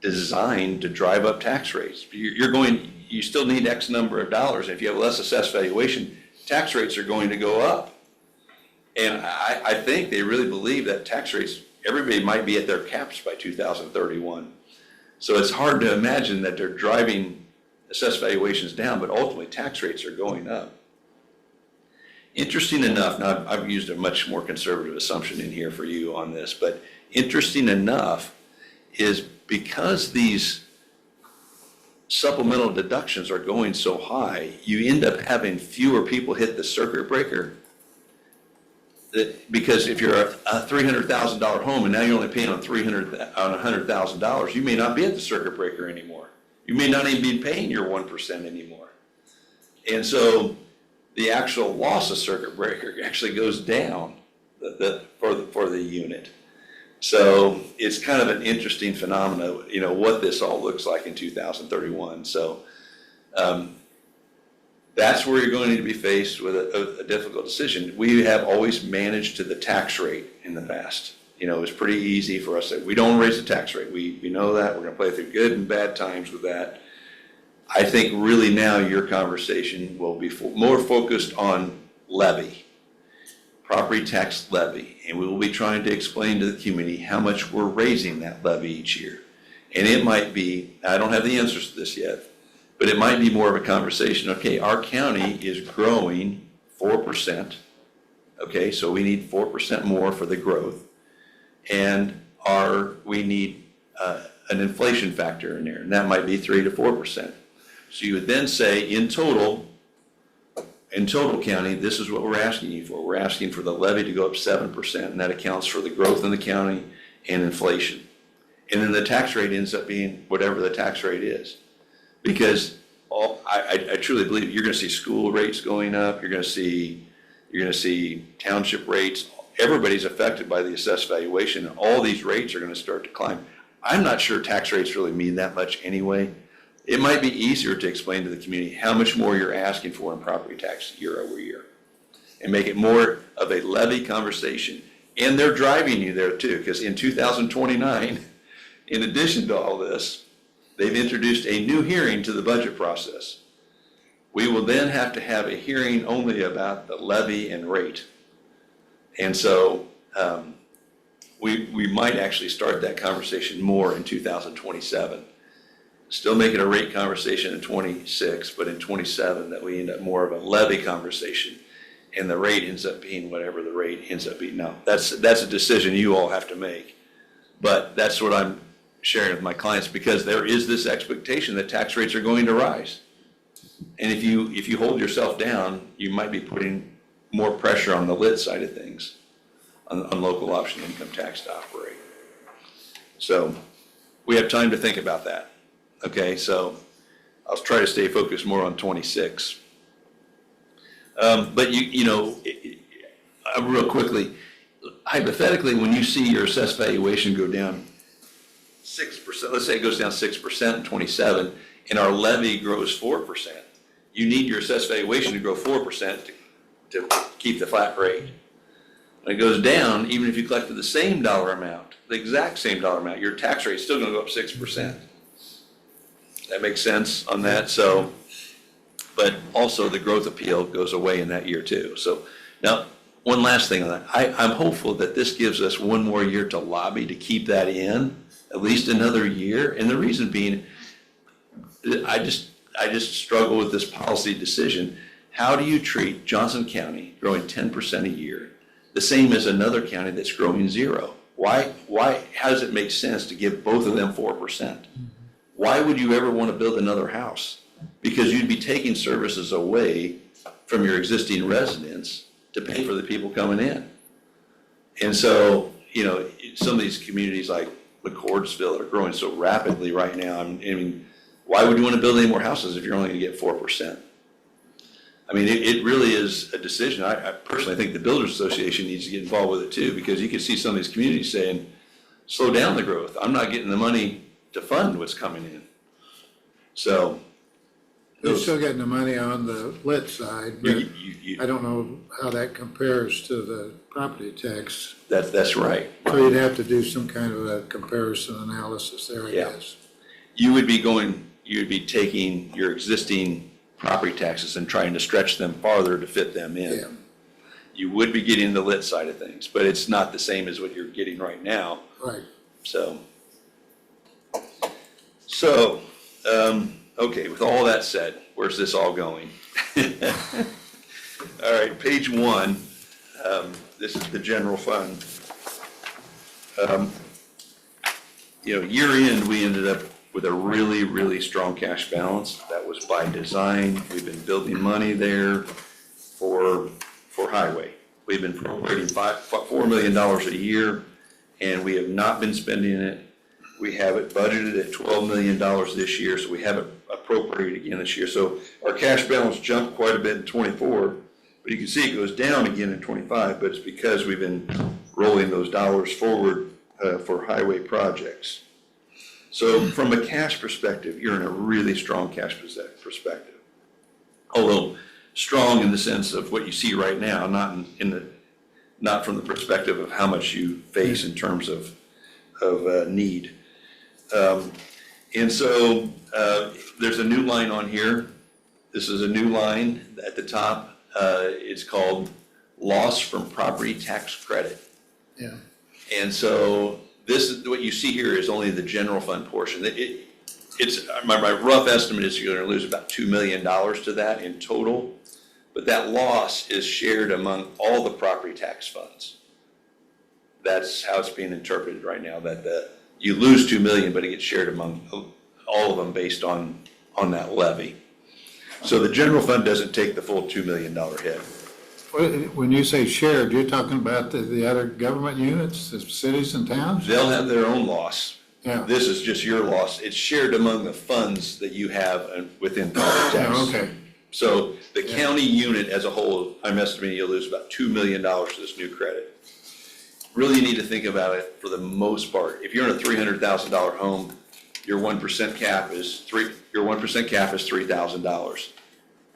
Speaker 7: designed to drive up tax rates. You still need X number of dollars. If you have less assessed valuation, tax rates are going to go up. And I think they really believe that tax rates, everybody might be at their caps by 2031. So it's hard to imagine that they're driving assessed valuations down, but ultimately tax rates are going up. Interesting enough, now I've used a much more conservative assumption in here for you on this, but interesting enough is because these supplemental deductions are going so high, you end up having fewer people hit the circuit breaker. Because if you're a $300,000 home and now you're only paying on $100,000, you may not be at the circuit breaker anymore. You may not even be paying your 1% anymore. And so the actual loss of circuit breaker actually goes down for the unit. So it's kind of an interesting phenomenon, what this all looks like in 2031. So that's where you're going to be faced with a difficult decision. We have always managed to the tax rate in the past. It was pretty easy for us. We don't raise the tax rate. We know that. We're going to play through good and bad times with that. I think really now your conversation will be more focused on levy, property tax levy. And we will be trying to explain to the community how much we're raising that levy each year. And it might be, I don't have the answers to this yet, but it might be more of a conversation. Okay, our county is growing 4%. Okay, so we need 4% more for the growth. And we need an inflation factor in there, and that might be 3 to 4%. So you would then say, in total county, this is what we're asking you for. We're asking for the levy to go up 7%, and that accounts for the growth in the county and inflation. And then the tax rate ends up being whatever the tax rate is. Because I truly believe you're going to see school rates going up. You're going to see township rates. Everybody's affected by the assessed valuation, and all these rates are going to start to climb. I'm not sure tax rates really mean that much anyway. It might be easier to explain to the community how much more you're asking for in property tax year over year. and make it more of a levy conversation. And they're driving you there too, because in 2029, in addition to all this, they've introduced a new hearing to the budget process. We will then have to have a hearing only about the levy and rate. And so we might actually start that conversation more in 2027. Still make it a rate conversation in 26, but in 27 that we end up more of a levy conversation. And the rate ends up being whatever the rate ends up being. Now, that's a decision you all have to make. But that's what I'm sharing with my clients, because there is this expectation that tax rates are going to rise. And if you hold yourself down, you might be putting more pressure on the lit side of things, on local option income tax to operate. So we have time to think about that. Okay, so I'll try to stay focused more on 26. But real quickly, hypothetically, when you see your assessed valuation go down 6%, let's say it goes down 6% in 27, and our levy grows 4%, you need your assessed valuation to grow 4% to keep the flat rate. When it goes down, even if you collected the same dollar amount, the exact same dollar amount, your tax rate is still going to go up 6%. That makes sense on that? So, but also the growth appeal goes away in that year too. So now, one last thing on that. I'm hopeful that this gives us one more year to lobby to keep that in, at least another year. And the reason being, I just struggle with this policy decision. How do you treat Johnson County growing 10% a year, the same as another county that's growing 0? Why, how does it make sense to give both of them 4%? Why would you ever want to build another house? Because you'd be taking services away from your existing residents to pay for the people coming in. And so, some of these communities like McCordsville are growing so rapidly right now. I mean, why would you want to build any more houses if you're only going to get 4%? I mean, it really is a decision. I personally think the Builders Association needs to get involved with it too, because you can see some of these communities saying, slow down the growth. I'm not getting the money to fund what's coming in. So.
Speaker 5: They're still getting the money on the lit side, but I don't know how that compares to the property tax.
Speaker 7: That's right.
Speaker 5: So you'd have to do some kind of a comparison analysis there, I guess.
Speaker 7: You would be taking your existing property taxes and trying to stretch them farther to fit them in.
Speaker 5: Yeah.
Speaker 7: You would be getting the lit side of things, but it's not the same as what you're getting right now.
Speaker 5: Right.
Speaker 7: Okay, with all that said, where's this all going? All right, page 1, this is the general fund. Year end, we ended up with a really, really strong cash balance. That was by design. We've been building money there for highway. We've been appropriating $4 million a year, and we have not been spending it. We have it budgeted at $12 million this year, so we have it appropriated again this year. So our cash balance jumped quite a bit in 24, but you can see it goes down again in 25, but it's because we've been rolling those dollars forward for highway projects. So from a cash perspective, you're in a really strong cash perspective. Although strong in the sense of what you see right now, not from the perspective of how much you face in terms of need. And so there's a new line on here. This is a new line at the top. It's called loss from property tax credit.
Speaker 5: Yeah.
Speaker 7: And so this is what you see here is only the general fund portion. It's my rough estimate is you're going to lose about $2 million to that in total, but that loss is shared among all the property tax funds. That's how it's being interpreted right now, that you lose $2 million, but it gets shared among all of them based on that levy. So the general fund doesn't take the full $2 million hit.
Speaker 5: When you say shared, you're talking about the other government units, the cities and towns?
Speaker 7: They'll have their own loss.
Speaker 5: Yeah.
Speaker 7: This is just your loss. It's shared among the funds that you have within property tax.
Speaker 5: Yeah, okay.
Speaker 7: So the county unit as a whole, I'm estimating you'll lose about $2 million to this new credit. Really need to think about it for the most part. If you're in a $300,000 home, your 1% cap is $3,000.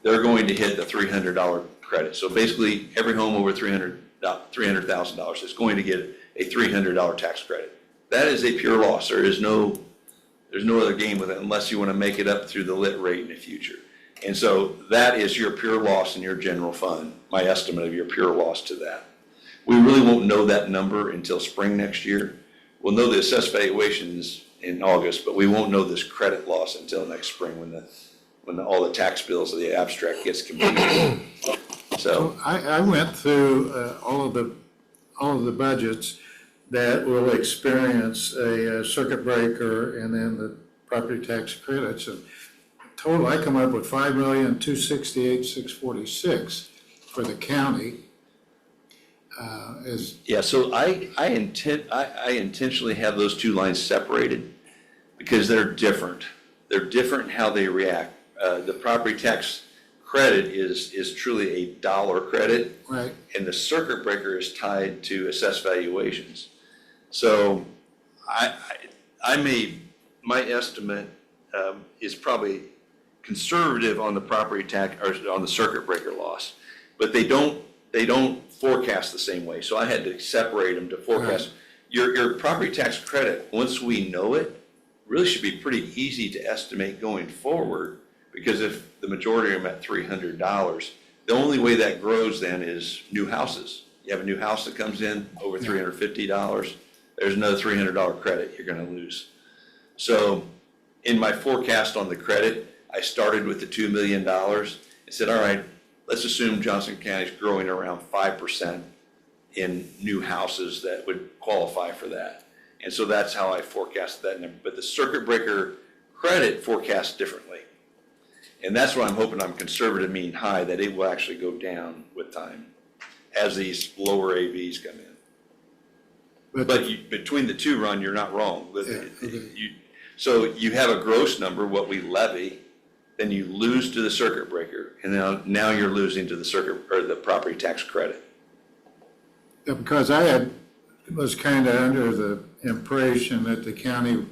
Speaker 7: They're going to hit the $300 credit. So basically, every home over $300,000 is going to get a $300 tax credit. That is a pure loss. There's no other game with it unless you want to make it up through the lit rate in the future. And so that is your pure loss in your general fund, my estimate of your pure loss to that. We really won't know that number until spring next year. We'll know the assessed valuations in August, but we won't know this credit loss until next spring when all the tax bills of the abstract gets completed. So,
Speaker 5: I went through all of the budgets that will experience a circuit breaker and then the property tax credits. And total, I come up with $5,268,646 for the county.
Speaker 7: yeah, so I intentionally have those two lines separated because they're different. They're different in how they react. The property tax credit is truly a dollar credit.
Speaker 5: Right.
Speaker 7: And the circuit breaker is tied to assessed valuations. So my estimate is probably conservative on the property tax, or on the circuit breaker loss, but they don't forecast the same way. So I had to separate them to forecast. Your property tax credit, once we know it, really should be pretty easy to estimate going forward, because if the majority of them at $300, the only way that grows then is new houses. You have a new house that comes in over $350, there's another $300 credit you're gonna lose. So in my forecast on the credit, I started with the $2 million and said, all right, let's assume Johnson County's growing around 5% in new houses that would qualify for that. And so that's how I forecast that number. But the circuit breaker credit forecasts differently. And that's why I'm hoping I'm conservative, mean high, that it will actually go down with time as these lower AVs come in. But between the two, Ron, you're not wrong. So you have a gross number, what we levy, then you lose to the circuit breaker, and now you're losing to the circuit, or the property tax credit.
Speaker 5: Yeah, because I was kind of under the impression that the county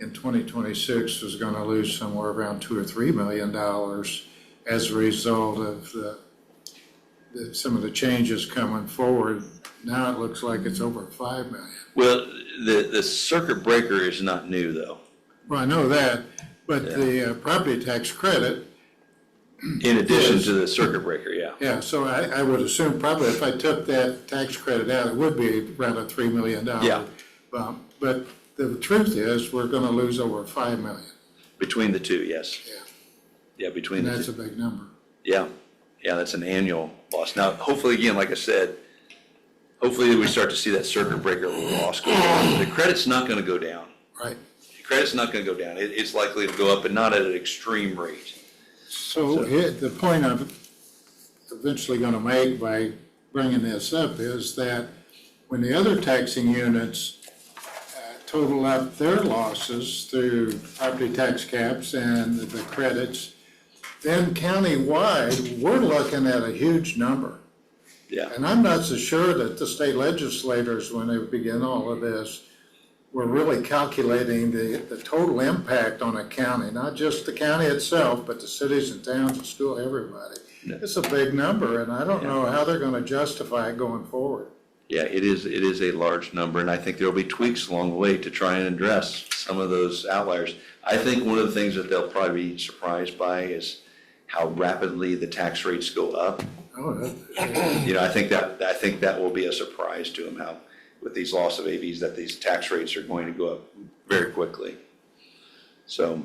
Speaker 5: in 2026 was going to lose somewhere around $2 or $3 million as a result of some of the changes coming forward. Now it looks like it's over $5 million.
Speaker 7: Well, the circuit breaker is not new, though.
Speaker 5: Well, I know that, but the property tax credit.
Speaker 7: In addition to the circuit breaker, yeah.
Speaker 5: Yeah, so I would assume probably if I took that tax credit out, it would be around a $3 million
Speaker 7: Yeah.
Speaker 5: bump. But the truth is, we're going to lose over $5 million.
Speaker 7: Between the two, yes.
Speaker 5: Yeah.
Speaker 7: Yeah, between
Speaker 5: And
Speaker 7: the
Speaker 5: that's
Speaker 7: two.
Speaker 5: a big number.
Speaker 7: Yeah, that's an annual loss. Now, hopefully, again, like I said, hopefully we start to see that circuit breaker loss go down. The credit's not going to go down.
Speaker 5: Right.
Speaker 7: The credit's not going to go down. It's likely to go up, but not at an extreme rate.
Speaker 5: So the point I'm eventually going to make by bringing this up is that when the other taxing units total up their losses through property tax caps and the credits, then countywide, we're looking at a huge number.
Speaker 7: Yeah.
Speaker 5: And I'm not so sure that the state legislators, when they begin all of this, were really calculating the total impact on a county, not just the county itself, but the cities and towns and school, everybody.
Speaker 7: Yeah.
Speaker 5: It's a big number, and I don't know how they're going to justify it going forward.
Speaker 7: Yeah, it is a large number, and I think there'll be tweaks along the way to try and address some of those outliers. I think one of the things that they'll probably be surprised by is how rapidly the tax rates go up.
Speaker 5: Oh,
Speaker 7: I think that will be a surprise to them, how with these loss of AVs that these tax rates are going to go up very quickly. So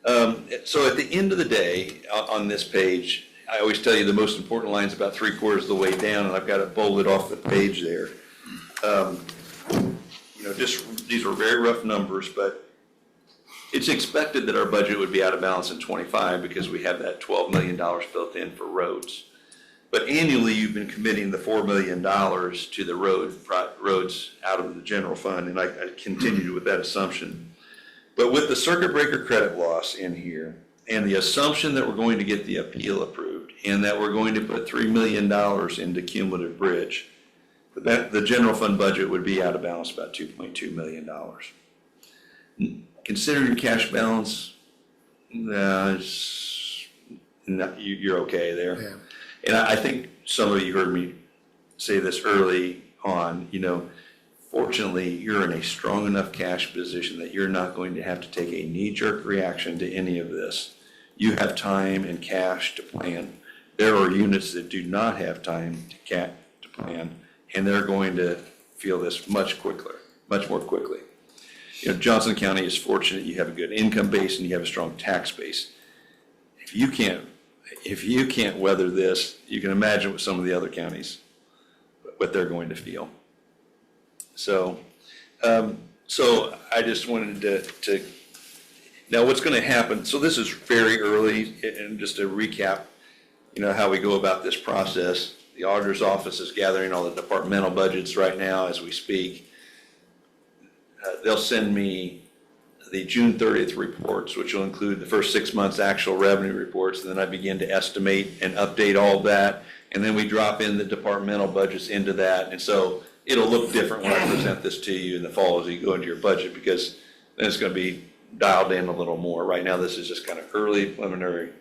Speaker 7: at the end of the day, on this page, I always tell you the most important line's about 3/4 of the way down, and I've got it bolded off the page there. These were very rough numbers, but it's expected that our budget would be out of balance in '25 because we have that $12 million built in for roads. But annually, you've been committing the $4 million to the roads out of the general fund, and I continued with that assumption. But with the circuit breaker credit loss in here, and the assumption that we're going to get the appeal approved, and that we're going to put $3 million into cumulative bridge, the general fund budget would be out of balance about $2.2 million. Considering your cash balance, you're okay there.
Speaker 5: Yeah.
Speaker 7: And I think some of you heard me say this early on, fortunately, you're in a strong enough cash position that you're not going to have to take a knee-jerk reaction to any of this. You have time and cash to plan. There are units that do not have time to plan, and they're going to feel this much more quickly. Johnson County is fortunate you have a good income base and you have a strong tax base. If you can't weather this, you can imagine what some of the other counties, what they're going to feel. So I just wanted to now what's going to happen. So this is very early, and just to recap, how we go about this process. The auditor's office is gathering all the departmental budgets right now as we speak. They'll send me the June 30th reports, which will include the first 6 months actual revenue reports. And then I begin to estimate and update all that. And then we drop in the departmental budgets into that. And so it'll look different when I present this to you in the fall as you go into your budget, because then it's going to be dialed in a little more. Right now, this is just kind of early preliminary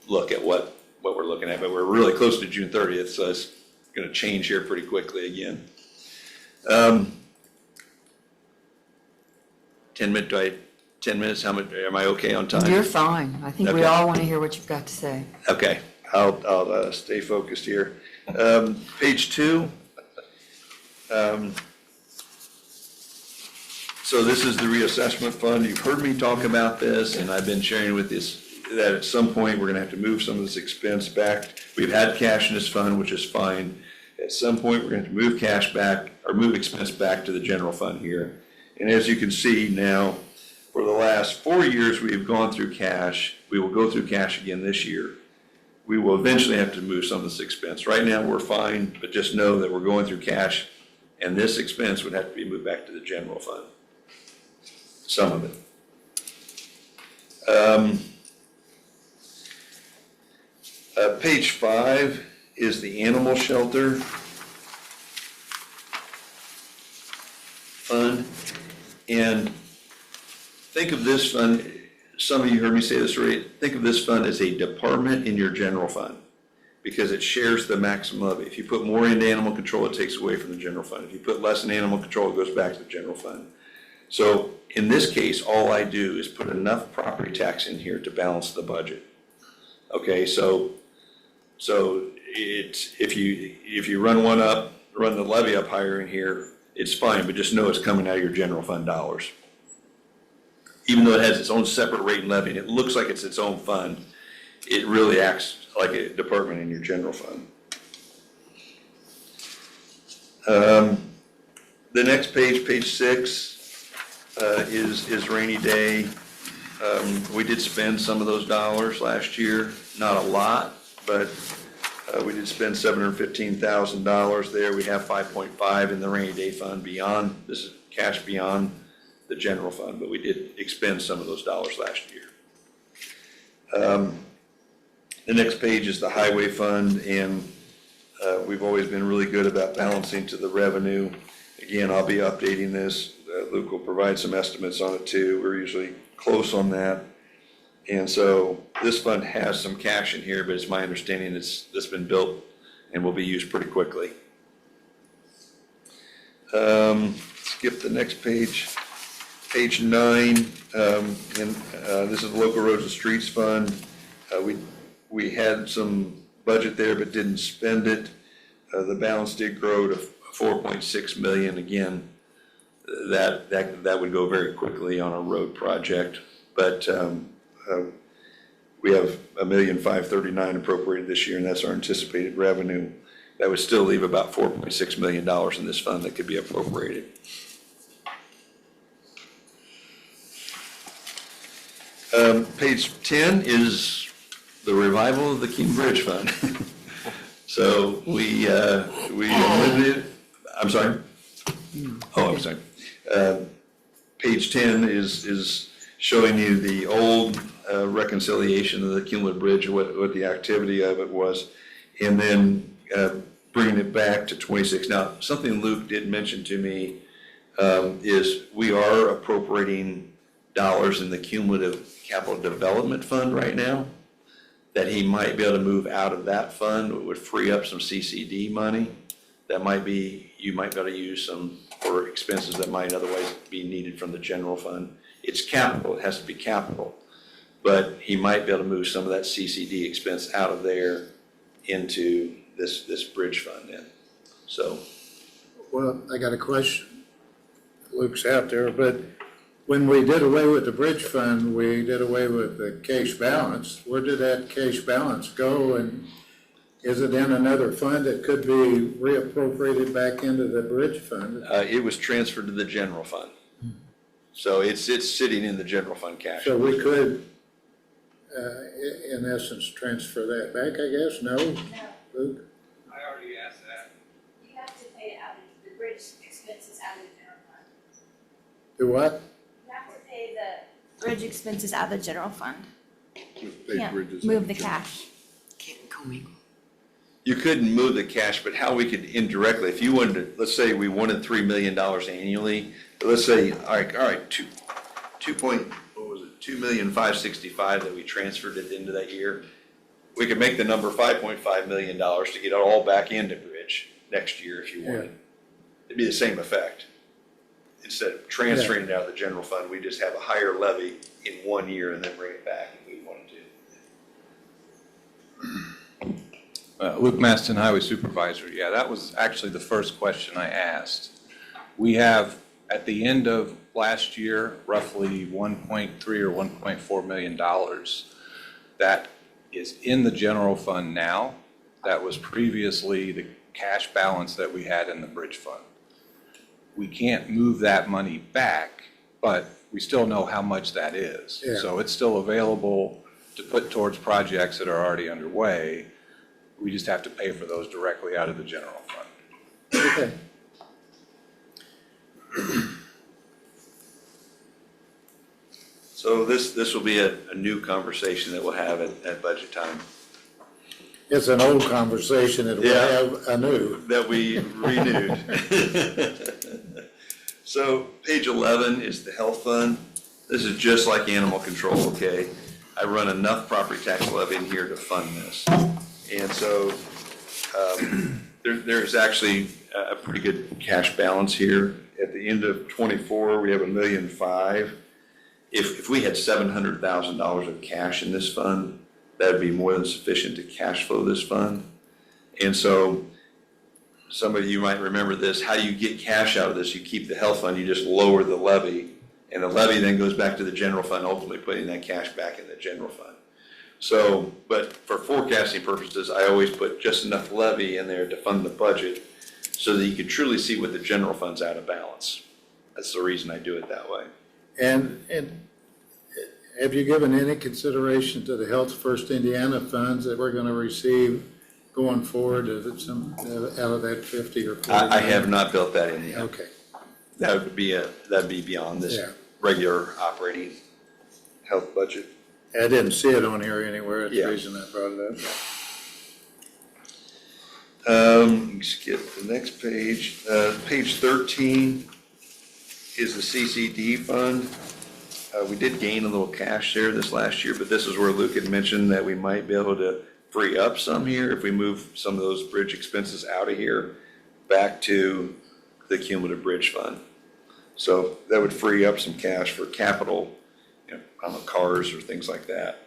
Speaker 7: look at what we're looking at, but we're really close to June 30th, so it's going to change here pretty quickly again. 10 minutes, how much, am I okay on time?
Speaker 1: You're fine. I think we
Speaker 7: Okay.
Speaker 1: all want to hear what you've got to say.
Speaker 7: Okay, I'll stay focused here. Page 2. So this is the reassessment fund. You've heard me talk about this, and I've been sharing with this that at some point we're going to have to move some of this expense back. We've had cash in this fund, which is fine. At some point, we're going to have to move cash back or move expense back to the general fund here. And as you can see now, for the last 4 years, we've gone through cash. We will go through cash again this year. We will eventually have to move some of this expense. Right now, we're fine, but just know that we're going through cash, and this expense would have to be moved back to the general fund. Some of it. Page 5 is the animal shelter fund. And think of this fund, some of you heard me say this already, think of this fund as a department in your general fund, because it shares the maximum of it. If you put more into animal control, it takes away from the general fund. If you put less in animal control, it goes back to the general fund. So in this case, all I do is put enough property tax in here to balance the budget. Okay, so it's, if you run the levy up higher in here, it's fine, but just know it's coming out of your general fund dollars. Even though it has its own separate rate and levy, and it looks like it's its own fund, it really acts like a department in your general fund. The next page, page 6, is rainy day. We did spend some of those dollars last year, not a lot, but we did spend $715,000 there. We have 5.5 in the rainy day fund beyond, this is cash beyond the general fund, but we did expend some of those dollars last year. The next page is the highway fund, and we've always been really good about balancing to the revenue. Again, I'll be updating this. Luke will provide some estimates on it too. We're usually close on that. And so this fund has some cash in here, but it's my understanding it's been built and will be used pretty quickly. Skip the next page, page 9, and this is the local roads and streets fund. We had some budget there, but didn't spend it. The balance did grow to 4.6 million. Again, that would go very quickly on a road project, but we have $1,539,000 appropriated this year, and that's our anticipated revenue. That would still leave about $4.6 million in this fund that could be appropriated. Page 10 is the revival of the King Bridge Fund. So we eliminated, I'm sorry? Oh, I'm sorry. Page 10 is showing you the old reconciliation of the Kinwood Bridge, what the activity of it was, and then bringing it back to 26. Now, something Luke did mention to me is we are appropriating dollars in the cumulative capital development fund right now. that he might be able to move out of that fund. It would free up some CCD money. That might be, you might be able to use some for expenses that might otherwise be needed from the general fund. It's capital, it has to be capital. But he might be able to move some of that CCD expense out of there into this bridge fund then. So,
Speaker 5: Well, I got a question. Luke's out there, but when we did away with the bridge fund, we did away with the cash balance. Where did that cash balance go? And is it in another fund that could be reappropriated back into the bridge fund?
Speaker 7: it was transferred to the general fund. So it's sitting in the general fund cash.
Speaker 5: So we could, in essence, transfer that back, I guess? No?
Speaker 2: No,
Speaker 5: Luke?
Speaker 8: I already asked that.
Speaker 2: you have to pay it out of the bridge expenses out of the general fund.
Speaker 5: Do what?
Speaker 2: You have to pay the bridge expenses out of the general fund.
Speaker 3: Pay
Speaker 2: Can't
Speaker 3: bridges.
Speaker 2: move the cash.
Speaker 1: Can't commingle.
Speaker 7: You couldn't move the cash, but how we could indirectly, if you wanted to, let's say we wanted $3 million annually, but let's say, all right, 2,565,000 that we transferred at the end of that year. We could make the number $5.5 million to get it all back into bridge next year if you wanted. It'd be the same effect. Instead of transferring it out of the general fund, we just have a higher levy in 1 year and then bring it back if we wanted to.
Speaker 8: Luke Maston, Highway Supervisor. Yeah, that was actually the first question I asked. We have, at the end of last year, roughly $1.3 or $1.4 million that is in the general fund now. That was previously the cash balance that we had in the bridge fund. We can't move that money back, but we still know how much that is.
Speaker 5: Yeah.
Speaker 8: So it's still available to put towards projects that are already underway. We just have to pay for those directly out of the general fund.
Speaker 5: Okay.
Speaker 7: So this will be a new conversation that we'll have at budget time.
Speaker 5: It's an old conversation that we
Speaker 7: Yeah.
Speaker 5: have anew.
Speaker 7: That we renewed. So page 11 is the health fund. This is just like animal control, okay? I run enough property tax levy in here to fund this. And so there's actually a pretty good cash balance here. At the end of '24, we have $1.5 million. If we had $700,000 of cash in this fund, that'd be more than sufficient to cash flow this fund. And so some of you might remember this, how you get cash out of this, you keep the health fund, you just lower the levy, and the levy then goes back to the general fund, ultimately putting that cash back in the general fund. So, but for forecasting purposes, I always put just enough levy in there to fund the budget so that you can truly see what the general fund's out of balance. That's the reason I do it that way.
Speaker 5: And have you given any consideration to the Health First Indiana funds that we're going to receive going forward? Is it some, out of that 50 or 40?
Speaker 7: I have not built that in yet.
Speaker 5: Okay,
Speaker 7: That'd be beyond this
Speaker 5: Yeah.
Speaker 7: regular operating health budget.
Speaker 5: I didn't see it on here anywhere, that's the
Speaker 7: Yeah.
Speaker 5: reason I brought it up.
Speaker 7: Skip the next page. Page 13 is the CCD fund. We did gain a little cash there this last year, but this is where Luke had mentioned that we might be able to free up some here if we move some of those bridge expenses out of here back to the cumulative bridge fund. So that would free up some cash for capital, cars or things like that.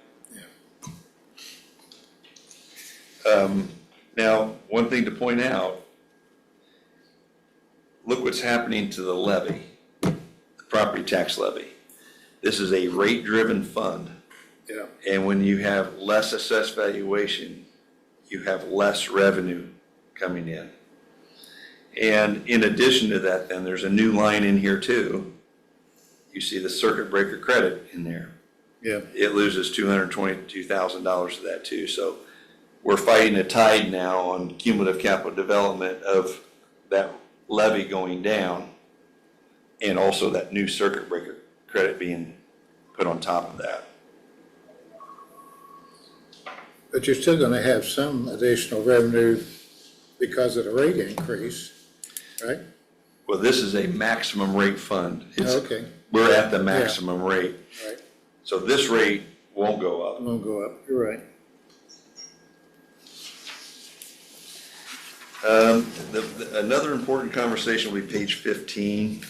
Speaker 7: Now, one thing to point out, look what's happening to the levy, the property tax levy. This is a rate-driven fund.
Speaker 5: Yeah.
Speaker 7: And when you have less assessed valuation, you have less revenue coming in. And in addition to that, then there's a new line in here too. You see the circuit breaker credit in there.
Speaker 5: Yeah.
Speaker 7: It loses $222,000 of that too. So we're fighting a tide now on cumulative capital development of that levy going down and also that new circuit breaker credit being put on top of that.
Speaker 5: But you're still going to have some additional revenue because of the rate increase, right?
Speaker 7: Well, this is a maximum rate fund.
Speaker 5: Okay,
Speaker 7: We're at the maximum rate.
Speaker 5: right.
Speaker 7: So this rate won't go up.
Speaker 5: It won't go up, you're right.
Speaker 7: Another important conversation will be page 15.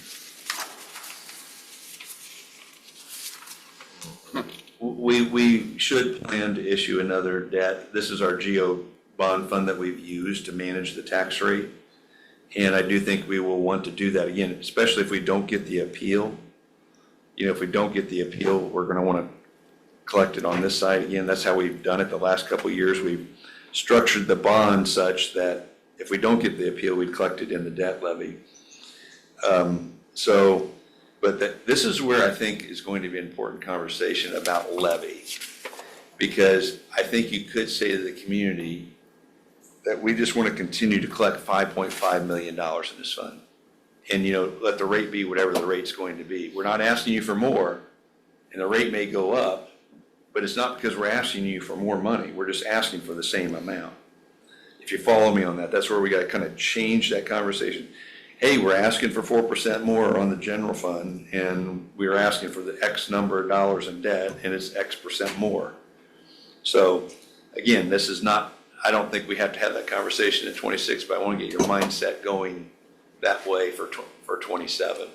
Speaker 7: We should plan to issue another debt. This is our GO bond fund that we've used to manage the tax rate. And I do think we will want to do that again, especially if we don't get the appeal. You know, if we don't get the appeal, we're going to want to collect it on this side again. That's how we've done it the last couple of years. We've structured the bond such that if we don't get the appeal, we'd collect it in the debt levy. This is where I think is going to be an important conversation about levy. Because I think you could say to the community that we just want to continue to collect $5.5 million in this fund. And, you know, let the rate be whatever the rate's going to be. We're not asking you for more, and the rate may go up, but it's not because we're asking you for more money. We're just asking for the same amount. If you follow me on that, that's where we got to kind of change that conversation. Hey, we're asking for 4% more on the general fund, and we're asking for the X number of dollars in debt, and it's X% more. So, again, this is not, I don't think we have to have that conversation at 26, but I want to get your mindset going that way for 27.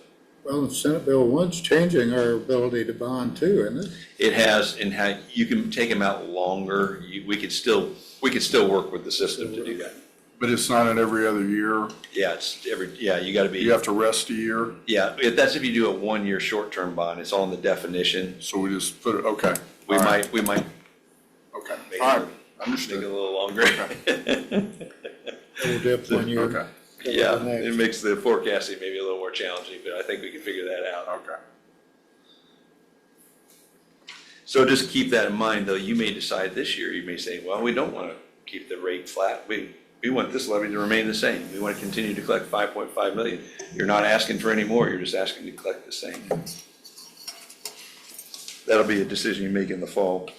Speaker 5: Well, Senate Bill 1's changing our ability to bond too, isn't it?
Speaker 7: It has, and how you can take them out longer. We could still work with the system to do that.
Speaker 3: But it's not in every other year?
Speaker 7: Yeah, you got to be.
Speaker 3: You have to rest a year?
Speaker 7: Yeah, that's if you do a 1-year short-term bond. It's all in the definition.
Speaker 3: So we just put it, okay.
Speaker 7: We
Speaker 3: All
Speaker 7: might
Speaker 3: right.
Speaker 7: Okay.
Speaker 3: Okay, all right,
Speaker 7: make it
Speaker 3: understood.
Speaker 7: a little longer.
Speaker 5: We'll dip 1 year.
Speaker 3: Okay,
Speaker 7: Yeah,
Speaker 5: the next.
Speaker 7: it makes the forecasting maybe a little more challenging, but I think we can figure that out.
Speaker 3: okay.
Speaker 7: So just keep that in mind, though. You may decide this year, you may say, well, we don't want to keep the rate flat. We want this levy to remain the same. We want to continue to collect 5.5 million. You're not asking for any more, you're just asking to collect the same. That'll be a decision you make in the fall.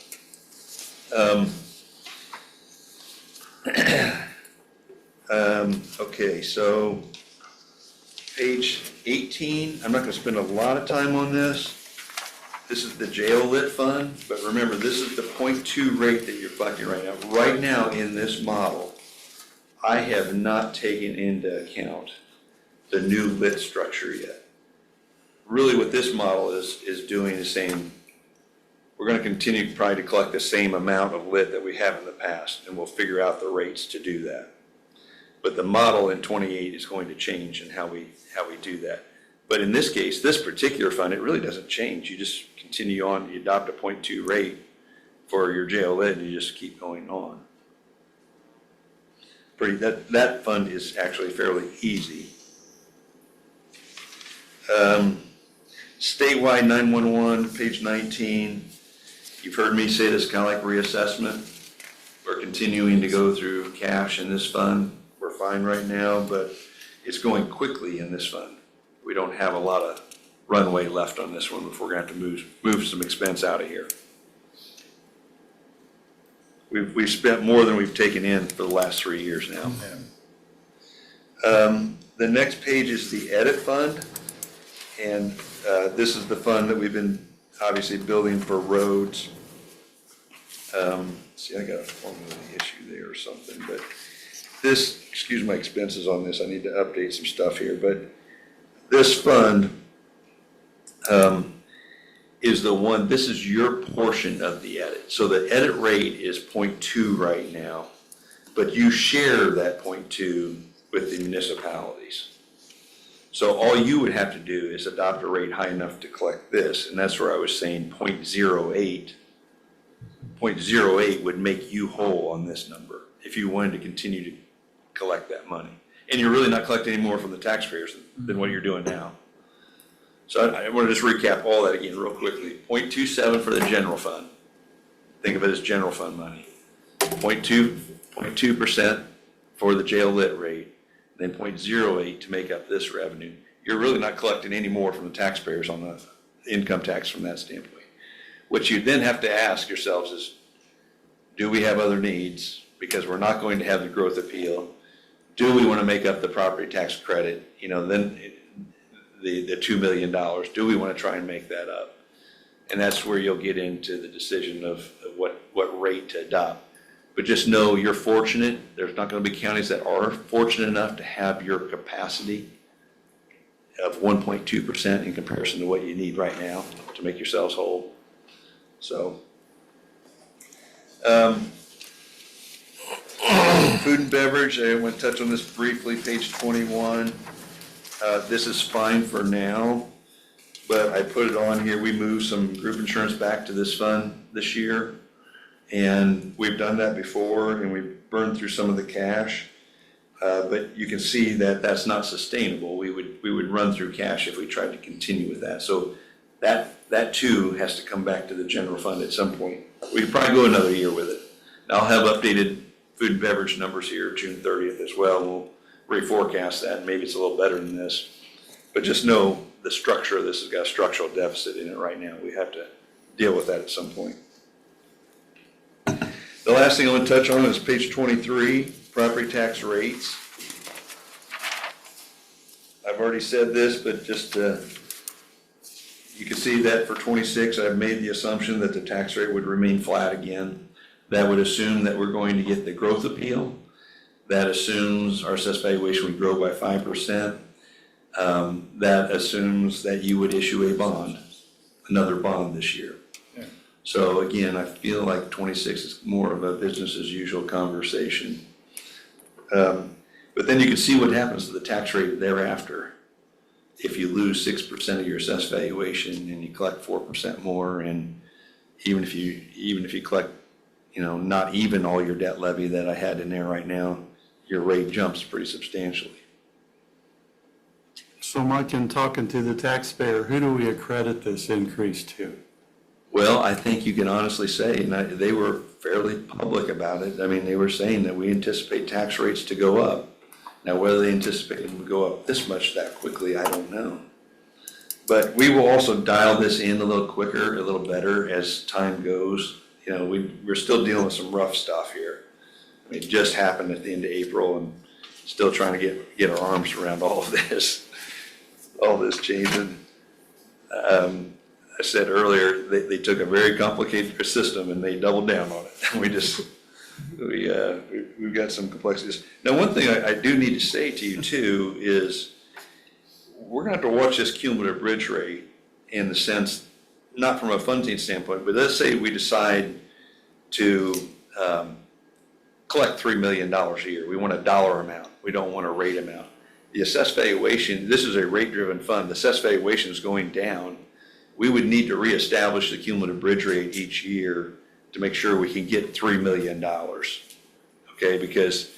Speaker 7: Okay, so page 18, I'm not going to spend a lot of time on this. This is the jail lit fund, but remember, this is the 0.2 rate that you're collecting right now. Right now in this model, I have not taken into account the new lit structure yet. Really what this model is doing is saying, we're going to continue probably to collect the same amount of lit that we have in the past, and we'll figure out the rates to do that. But the model in 28 is going to change in how we do that. But in this case, this particular fund, it really doesn't change. You just continue on, you adopt a 0.2 rate for your jail lit, and you just keep going on. That fund is actually fairly easy. Statewide 911, page 19. You've heard me say this kind of like reassessment. We're continuing to go through cash in this fund. We're fine right now, but it's going quickly in this fund. We don't have a lot of runway left on this one before we're going to have to move some expense out of here. We've spent more than we've taken in for the last 3 years now. The next page is the edit fund, and this is the fund that we've been obviously building for roads. See, I got a formula issue there or something, but this, excuse my expenses on this, I need to update some stuff here, but this fund is the one, this is your portion of the edit. So the edit rate is 0.2 right now, but you share that 0.2 with the municipalities. So all you would have to do is adopt a rate high enough to collect this, and that's where I was saying 0.08. 0.08 would make you whole on this number if you wanted to continue to collect that money. And you're really not collecting any more from the taxpayers than what you're doing now. So I want to just recap all that again real quickly. 0.27 for the general fund. Think of it as general fund money. 0.2% for the jail lit rate, then 0.08 to make up this revenue. You're really not collecting any more from the taxpayers on the income tax from that standpoint. What you then have to ask yourselves is, do we have other needs? Because we're not going to have the growth appeal. Do we want to make up the property tax credit? You know, then the $2 million, do we want to try and make that up? And that's where you'll get into the decision of what rate to adopt. But just know you're fortunate. There's not going to be counties that are fortunate enough to have your capacity of 1.2% in comparison to what you need right now to make yourselves whole. So, food and beverage, I want to touch on this briefly, page 21. This is fine for now, but I put it on here. We moved some group insurance back to this fund this year. And we've done that before, and we've burned through some of the cash. But you can see that that's not sustainable. We would run through cash if we tried to continue with that. So that too has to come back to the general fund at some point. We could probably go another year with it. And I'll have updated food and beverage numbers here June 30th as well. We'll reforecast that, and maybe it's a little better than this. But just know the structure of this has got a structural deficit in it right now. We have to deal with that at some point. The last thing I want to touch on is page 23, property tax rates. I've already said this, but just you can see that for 26, I've made the assumption that the tax rate would remain flat again. That would assume that we're going to get the growth appeal. That assumes our assessed valuation would grow by 5%. That assumes that you would issue a bond, another bond this year. So again, I feel like 26 is more of a business as usual conversation. But then you can see what happens to the tax rate thereafter. If you lose 6% of your assessed valuation and you collect 4% more, and even if you collect, not even all your debt levy that I had in there right now, your rate jumps pretty substantially.
Speaker 9: So Mike, in talking to the taxpayer, who do we accredit this increase to?
Speaker 7: Well, I think you can honestly say, and they were fairly public about it. I mean, they were saying that we anticipate tax rates to go up. Now, whether they anticipate them to go up this much that quickly, I don't know. But we will also dial this in a little quicker, a little better as time goes. We're still dealing with some rough stuff here. It just happened at the end of April, and still trying to get our arms around all of this, changing. I said earlier, they took a very complicated system and they doubled down on it. We've got some complexities. Now, one thing I do need to say to you too is we're going to have to watch this cumulative bridge rate in the sense, not from a funding standpoint, but let's say we decide to collect $3 million a year. We want a dollar amount. We don't want a rate amount. The assessed valuation, this is a rate-driven fund. The assessed valuation is going down. We would need to reestablish the cumulative bridge rate each year to make sure we can get $3 million, okay? Because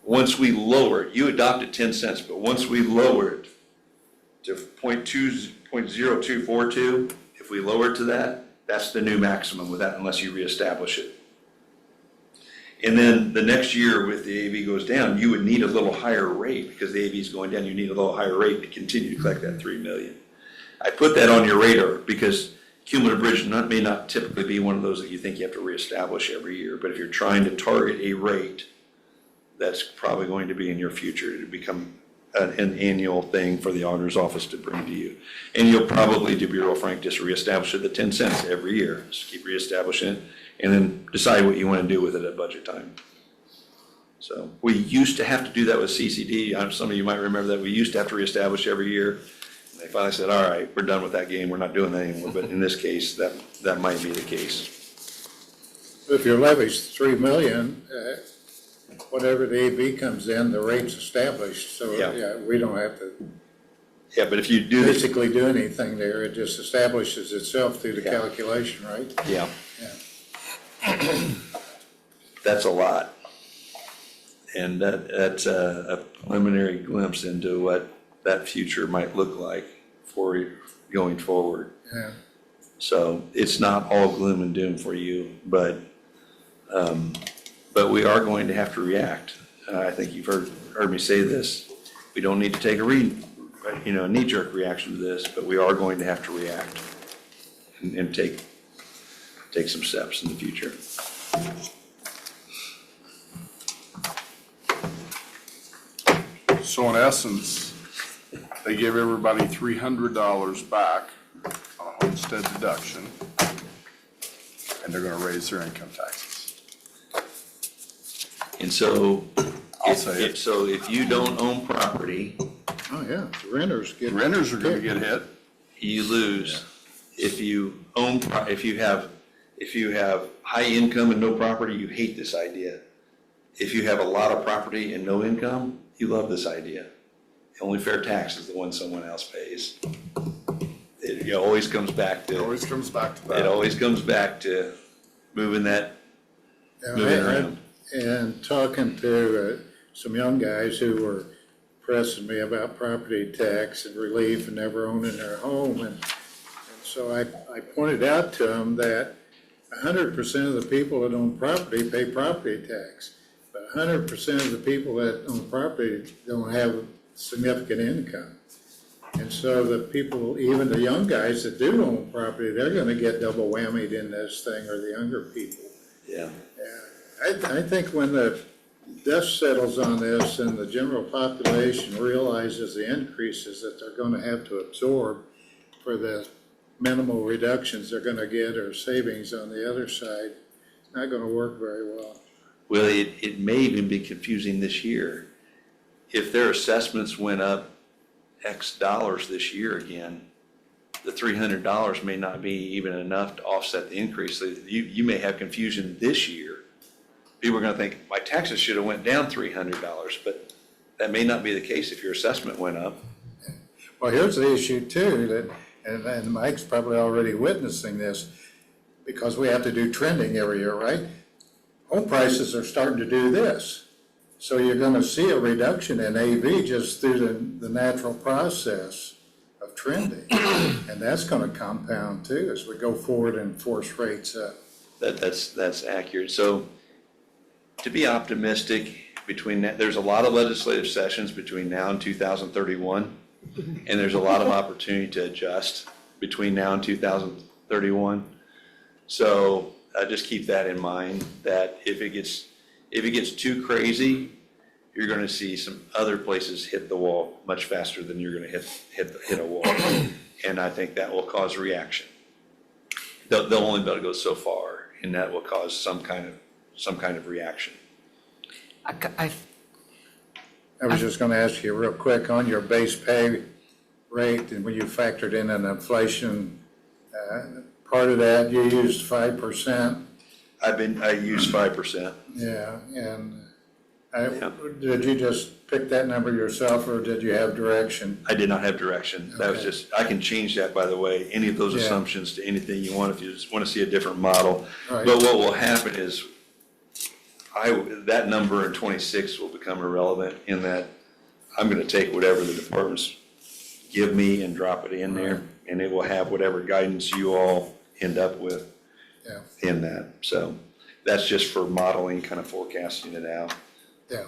Speaker 7: once we lower it, you adopted 10 cents, but once we lower it to 0.0242, if we lower it to that, that's the new maximum with that unless you reestablish it. And then the next year if the AV goes down, you would need a little higher rate because the AV is going down. You need a little higher rate to continue to collect that $3 million. I put that on your radar because cumulative bridge may not typically be one of those that you think you have to reestablish every year. But if you're trying to target a rate, that's probably going to be in your future to become an annual thing for the auditor's office to bring to you. And you'll probably, to be real frank, just reestablish it at 10 cents every year. Just keep reestablishing it and then decide what you want to do with it at budget time. So we used to have to do that with CCD. Some of you might remember that we used to have to reestablish every year. They finally said, all right, we're done with that game. We're not doing that anymore. But in this case, that might be the case.
Speaker 5: If your levy's $3 million, whatever the AB comes in, the rate's established. So
Speaker 7: Yeah.
Speaker 5: we don't have to
Speaker 7: Yeah, but if you do this,
Speaker 5: basically do anything there. It just establishes itself through the
Speaker 7: Yeah.
Speaker 5: calculation, right?
Speaker 7: yeah,
Speaker 5: Yeah.
Speaker 7: that's a lot. And that's a preliminary glimpse into what that future might look like for you going forward.
Speaker 5: Yeah.
Speaker 7: So it's not all gloom and doom for you, but we are going to have to react. I think you've heard me say this. We don't need to take a knee-jerk reaction to this, but we are going to have to react and take some steps in the future.
Speaker 3: So in essence, they give everybody $300 back on a homestead deduction, and they're gonna raise their income taxes.
Speaker 7: And so,
Speaker 3: I'll say it.
Speaker 7: so if you don't own property,
Speaker 5: Oh, yeah, the renters get.
Speaker 3: Renters are gonna get hit.
Speaker 7: you lose. If you own, if you have high income and no property, you hate this idea. If you have a lot of property and no income, you love this idea. Only fair tax is the one someone else pays. It always comes back
Speaker 3: It
Speaker 7: to,
Speaker 3: always comes back to
Speaker 7: it
Speaker 3: that.
Speaker 7: always comes back to moving that, moving around.
Speaker 5: And talking to some young guys who were pressing me about property tax and relief and never owning their home. And so I pointed out to them that 100% of the people that own property pay property tax. But 100% of the people that own property don't have significant income. And so the people, even the young guys that do own property, they're gonna get double whammied in this thing, or the younger people.
Speaker 7: Yeah.
Speaker 5: I think when the dust settles on this and the general population realizes the increases that they're gonna have to absorb for the minimal reductions they're gonna get or savings on the other side, it's not gonna work very well.
Speaker 7: Well, it may even be confusing this year. If their assessments went up X dollars this year again, the $300 may not be even enough to offset the increase. So you may have confusion this year. People are gonna think, my taxes should have went down $300, but that may not be the case if your assessment went up.
Speaker 5: Well, here's the issue too, that, and Mike's probably already witnessing this, because we have to do trending every year, right? Home prices are starting to do this. So you're gonna see a reduction in AV just through the natural process of trending. And that's gonna compound too as we go forward and force rates up.
Speaker 7: That's accurate. So to be optimistic between that, there's a lot of legislative sessions between now and 2031. And there's a lot of opportunity to adjust between now and 2031. So just keep that in mind, that if it gets too crazy, you're going to see some other places hit the wall much faster than you're going to hit a wall. And I think that will cause reaction. They'll only be able to go so far, and that will cause some kind of reaction.
Speaker 1: I
Speaker 5: was just gonna ask you real quick on your base pay rate, and when you factored in an inflation, part of that, you used 5%.
Speaker 7: I use 5%.
Speaker 5: Yeah, and
Speaker 7: Yeah.
Speaker 5: did you just pick that number yourself, or did you have direction?
Speaker 7: I did not have direction. That was
Speaker 5: Okay.
Speaker 7: just, I can change that, by the way, any of those
Speaker 5: Yeah.
Speaker 7: assumptions to anything you want, if you just want to see a different model.
Speaker 5: Right.
Speaker 7: But what will happen is, that number in 26 will become irrelevant, in that I'm going to take whatever the departments give me and drop it in there, and it will have whatever guidance you all end up with
Speaker 5: Yeah,
Speaker 7: in that. So that's just for modeling, kind of forecasting it out.
Speaker 5: yeah,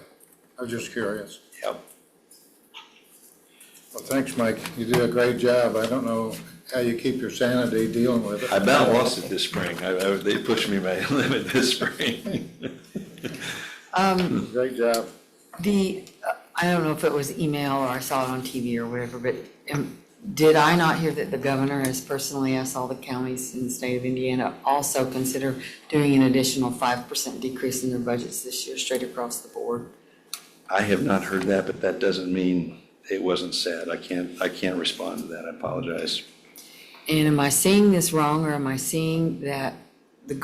Speaker 5: I was just curious.
Speaker 7: Yep.
Speaker 5: Well, thanks, Mike, you do a great job. I don't know how you keep your sanity dealing with it.
Speaker 7: I about lost it this spring. They pushed me my limit this spring.
Speaker 5: Great job.
Speaker 1: I don't know if it was email or I saw it on TV or whatever, but did I not hear that the governor has personally asked all the counties in the state of Indiana also consider doing an additional 5% decrease in their budgets this year, straight across the board?
Speaker 7: I have not heard that, but that doesn't mean it wasn't said. I can't respond to that. I apologize.
Speaker 1: And am I seeing this wrong, or am I seeing that the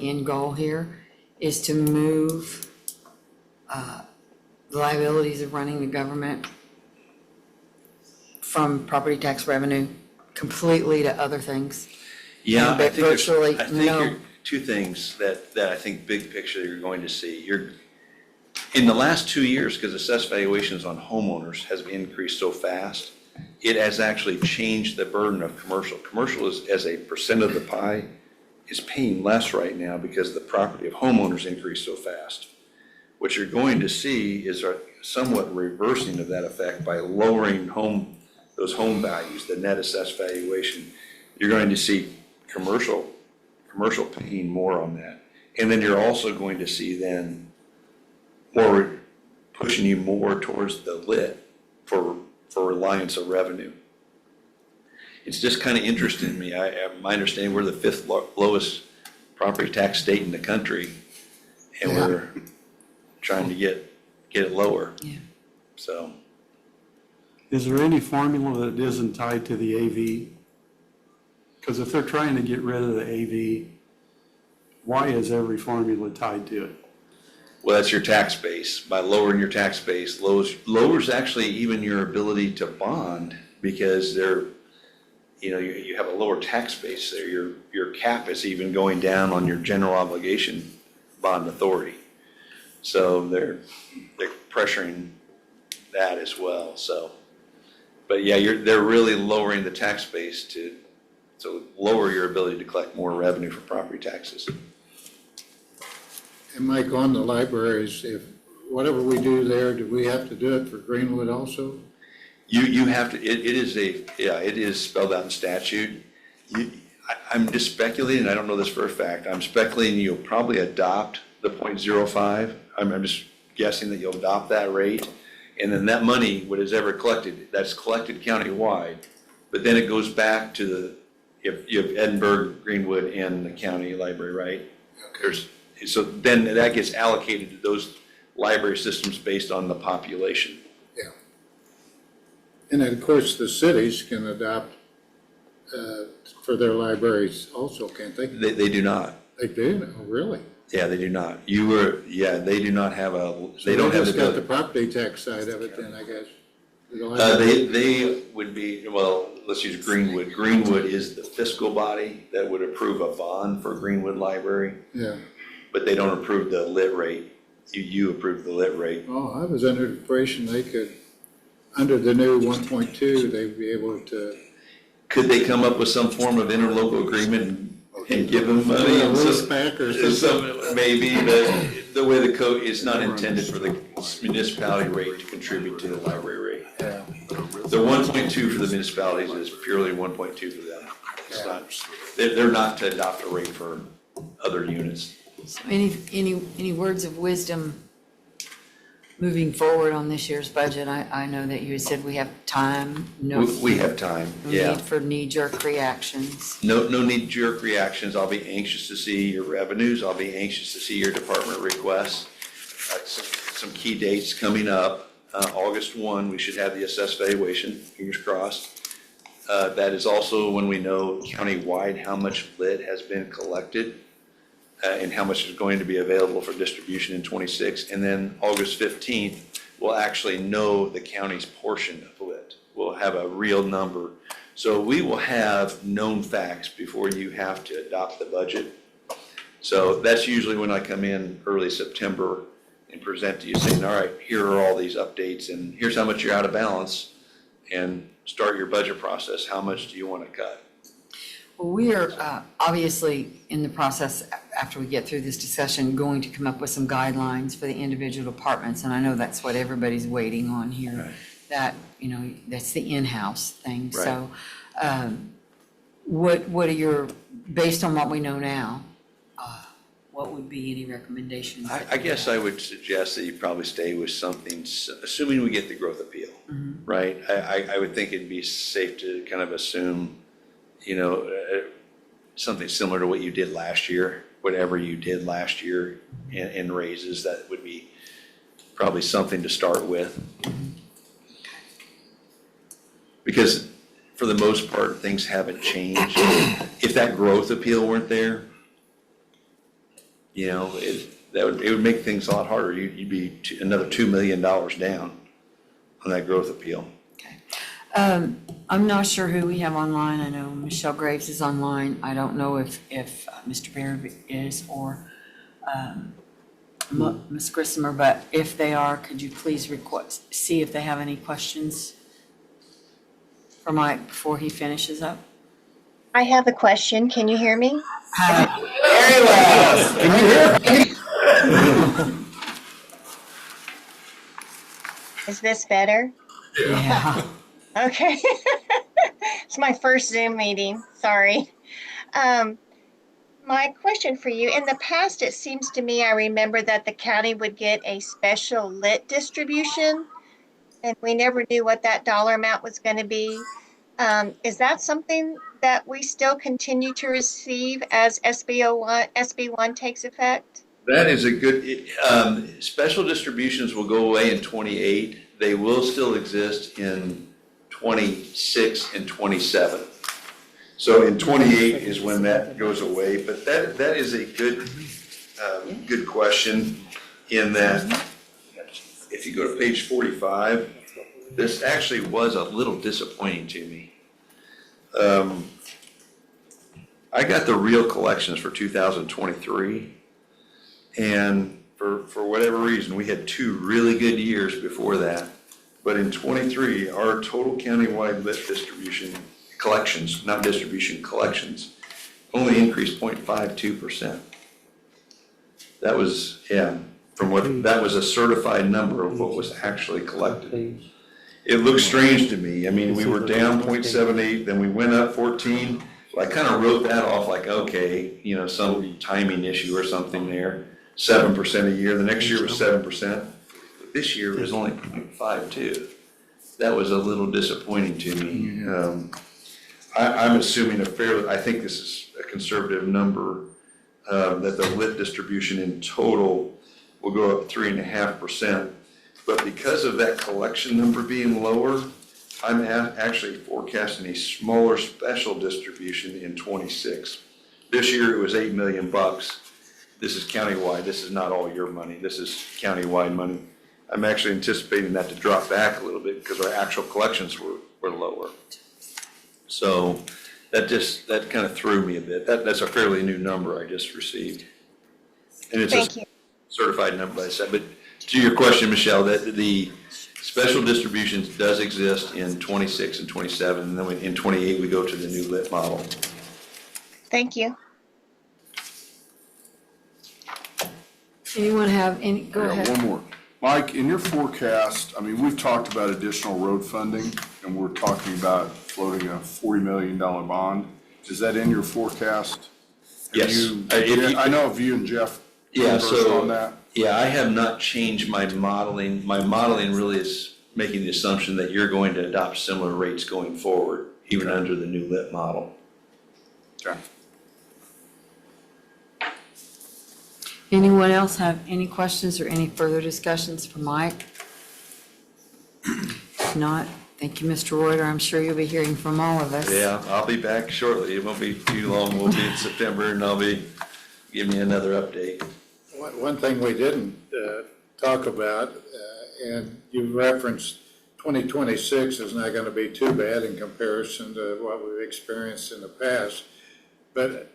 Speaker 1: end goal here is to move the liabilities of running the government from property tax revenue completely to other things?
Speaker 7: Yeah,
Speaker 1: And
Speaker 7: I think there's,
Speaker 1: virtually
Speaker 7: I think
Speaker 1: no-
Speaker 7: there are two things that I think big picture you're going to see. In the last 2 years, because assessed valuations on homeowners has increased so fast, it has actually changed the burden of commercial. Commercial is, as a percent of the pie, is paying less right now because the property of homeowners increased so fast. What you're going to see is a somewhat reversing of that effect by lowering those home values, the net assessed valuation. You're going to see commercial paying more on that. And then you're also going to see then more pushing you more towards the lit for reliance of revenue. It's just kind of interesting to me. My understanding, we're the fifth lowest property tax state in the country, and we're trying to get it lower.
Speaker 1: Yeah.
Speaker 7: So,
Speaker 9: Is there any formula that isn't tied to the AV? Because if they're trying to get rid of the AV, why is every formula tied to it?
Speaker 7: well, that's your tax base. By lowering your tax base, lowers actually even your ability to bond because you have a lower tax base there. Your cap is even going down on your general obligation bond authority. So they're pressuring that as well. So, but yeah, they're really lowering the tax base to lower your ability to collect more revenue for property taxes.
Speaker 5: And Mike, on the libraries, if whatever we do there, do we have to do it for Greenwood also?
Speaker 7: You have to, it is spelled out in statute. I'm just speculating, I don't know this for a fact, I'm speculating you'll probably adopt the 0.05. I'm just guessing that you'll adopt that rate. And then that money, what is ever collected, that's collected countywide. But then it goes back to you have Edinburgh, Greenwood, and the county library, right? So then that gets allocated to those library systems based on the population.
Speaker 5: Yeah. And then, of course, the cities can adopt for their libraries also, can't they?
Speaker 7: They do not.
Speaker 5: They do? Oh, really?
Speaker 7: Yeah, they do not. They do not have
Speaker 5: So
Speaker 7: they don't have
Speaker 5: just got the
Speaker 7: the,
Speaker 5: property tax side of it then, I guess.
Speaker 7: they would be, well, let's use Greenwood. Greenwood is the fiscal body that would approve a bond for Greenwood Library,
Speaker 5: Yeah.
Speaker 7: but they don't approve the lit rate. You approve the lit rate.
Speaker 5: Oh, I was under the impression they could, under the new 1.2, they'd be able to.
Speaker 7: Could they come up with some form of interlocal agreement and give them money?
Speaker 5: A lease back or something.
Speaker 7: Maybe, the way the code, it's not intended for the municipality rate to contribute to the library rate.
Speaker 5: Yeah.
Speaker 7: The 1.2 for the municipalities is purely 1.2 for them. It's not, they're not to adopt a rate for other units.
Speaker 1: So any words of wisdom moving forward on this year's budget? I know that you said we have time, no
Speaker 7: We have time, yeah.
Speaker 1: need for knee-jerk reactions.
Speaker 7: No knee-jerk reactions. I'll be anxious to see your revenues. I'll be anxious to see your department requests. Some key dates coming up. August 1, we should have the assessed valuation, fingers crossed. That is also when we know countywide how much lit has been collected and how much is going to be available for distribution in 26. And then August 15th, we'll actually know the county's portion of lit. We'll have a real number. So we will have known facts before you have to adopt the budget. So that's usually when I come in early September and present to you saying, all right, here are all these updates and here's how much you're out of balance, and start your budget process. How much do you want to cut?
Speaker 1: Well, we are obviously in the process, after we get through this discussion, going to come up with some guidelines for the individual departments, and I know that's what everybody's waiting on here.
Speaker 7: Right.
Speaker 1: That, that's the in-house thing.
Speaker 7: Right.
Speaker 1: So what are your, based on what we know now, what would be any recommendations?
Speaker 7: I guess I would suggest that you probably stay with something, assuming we get the growth appeal, right? I would think it'd be safe to kind of assume, something similar to what you did last year, whatever you did last year in raises, that would be probably something to start with. Because for the most part, things haven't changed. If that growth appeal weren't there, it would make things a lot harder. You'd be another $2 million down on that growth appeal.
Speaker 1: Okay. I'm not sure who we have online. I know Michelle Graves is online. I don't know if Mr. Baird is or Ms. Grissomer, but if they are, could you please see if they have any questions for Mike before he finishes up?
Speaker 10: I have a question. Can you hear me?
Speaker 1: Very well. Can you hear me?
Speaker 10: Is this better?
Speaker 1: Yeah.
Speaker 10: Okay. It's my first Zoom meeting. Sorry. My question for you, in the past, it seems to me I remember that the county would get a special lit distribution, and we never knew what that dollar amount was going to be. Is that something that we still continue to receive as SB1 takes effect?
Speaker 7: That is a good, special distributions will go away in 28. They will still exist in 26 and 27. So in 28 is when that goes away, but that is a good question in that if you go to page 45, this actually was a little disappointing to me. I got the real collections for 2023, and for whatever reason, we had 2 really good years before that. But in 23, our total countywide lit distribution collections, not distribution, collections, only increased 0.52%. That was, that was a certified number of what was actually collected. It looks strange to me. I mean, we were down 0.78, then we went up 14. I kind of wrote that off like, okay, some timing issue or something there. 7% a year. The next year was 7%. This year it was only 0.52. That was a little disappointing to me. I'm assuming I think this is a conservative number, that the lit distribution in total will go up 3.5%. But because of that collection number being lower, I'm actually forecasting a smaller special distribution in 26. This year it was $8 million. This is countywide. This is not all your money. This is countywide money. I'm actually anticipating that to drop back a little bit because our actual collections were lower. So that kind of threw me a bit. That's a fairly new number I just received. And it's a certified number, I said. But to your question, Michelle, that the special distributions does exist in 26 and 27, and then in 28 we go to the new lit model.
Speaker 10: Thank you.
Speaker 1: Anyone have any, go ahead.
Speaker 3: One more. Mike, in your forecast, I mean, we've talked about additional road funding, and we're talking about floating a $40 million bond. Is that in your forecast?
Speaker 7: Yes.
Speaker 3: I know if you and Jeff conversed on that.
Speaker 7: Yeah, I have not changed my modeling. My modeling really is making the assumption that you're going to adopt similar rates going forward, even under the new lit model.
Speaker 3: Okay.
Speaker 1: Anyone else have any questions or any further discussions for Mike? If not, thank you, Mr. Reuter. I'm sure you'll be hearing from all of us.
Speaker 7: Yeah, I'll be back shortly. It won't be too long. We'll be in September, and I'll be giving you another update.
Speaker 5: One thing we didn't talk about, and you referenced 2026 is not going to be too bad in comparison to what we've experienced in the past. But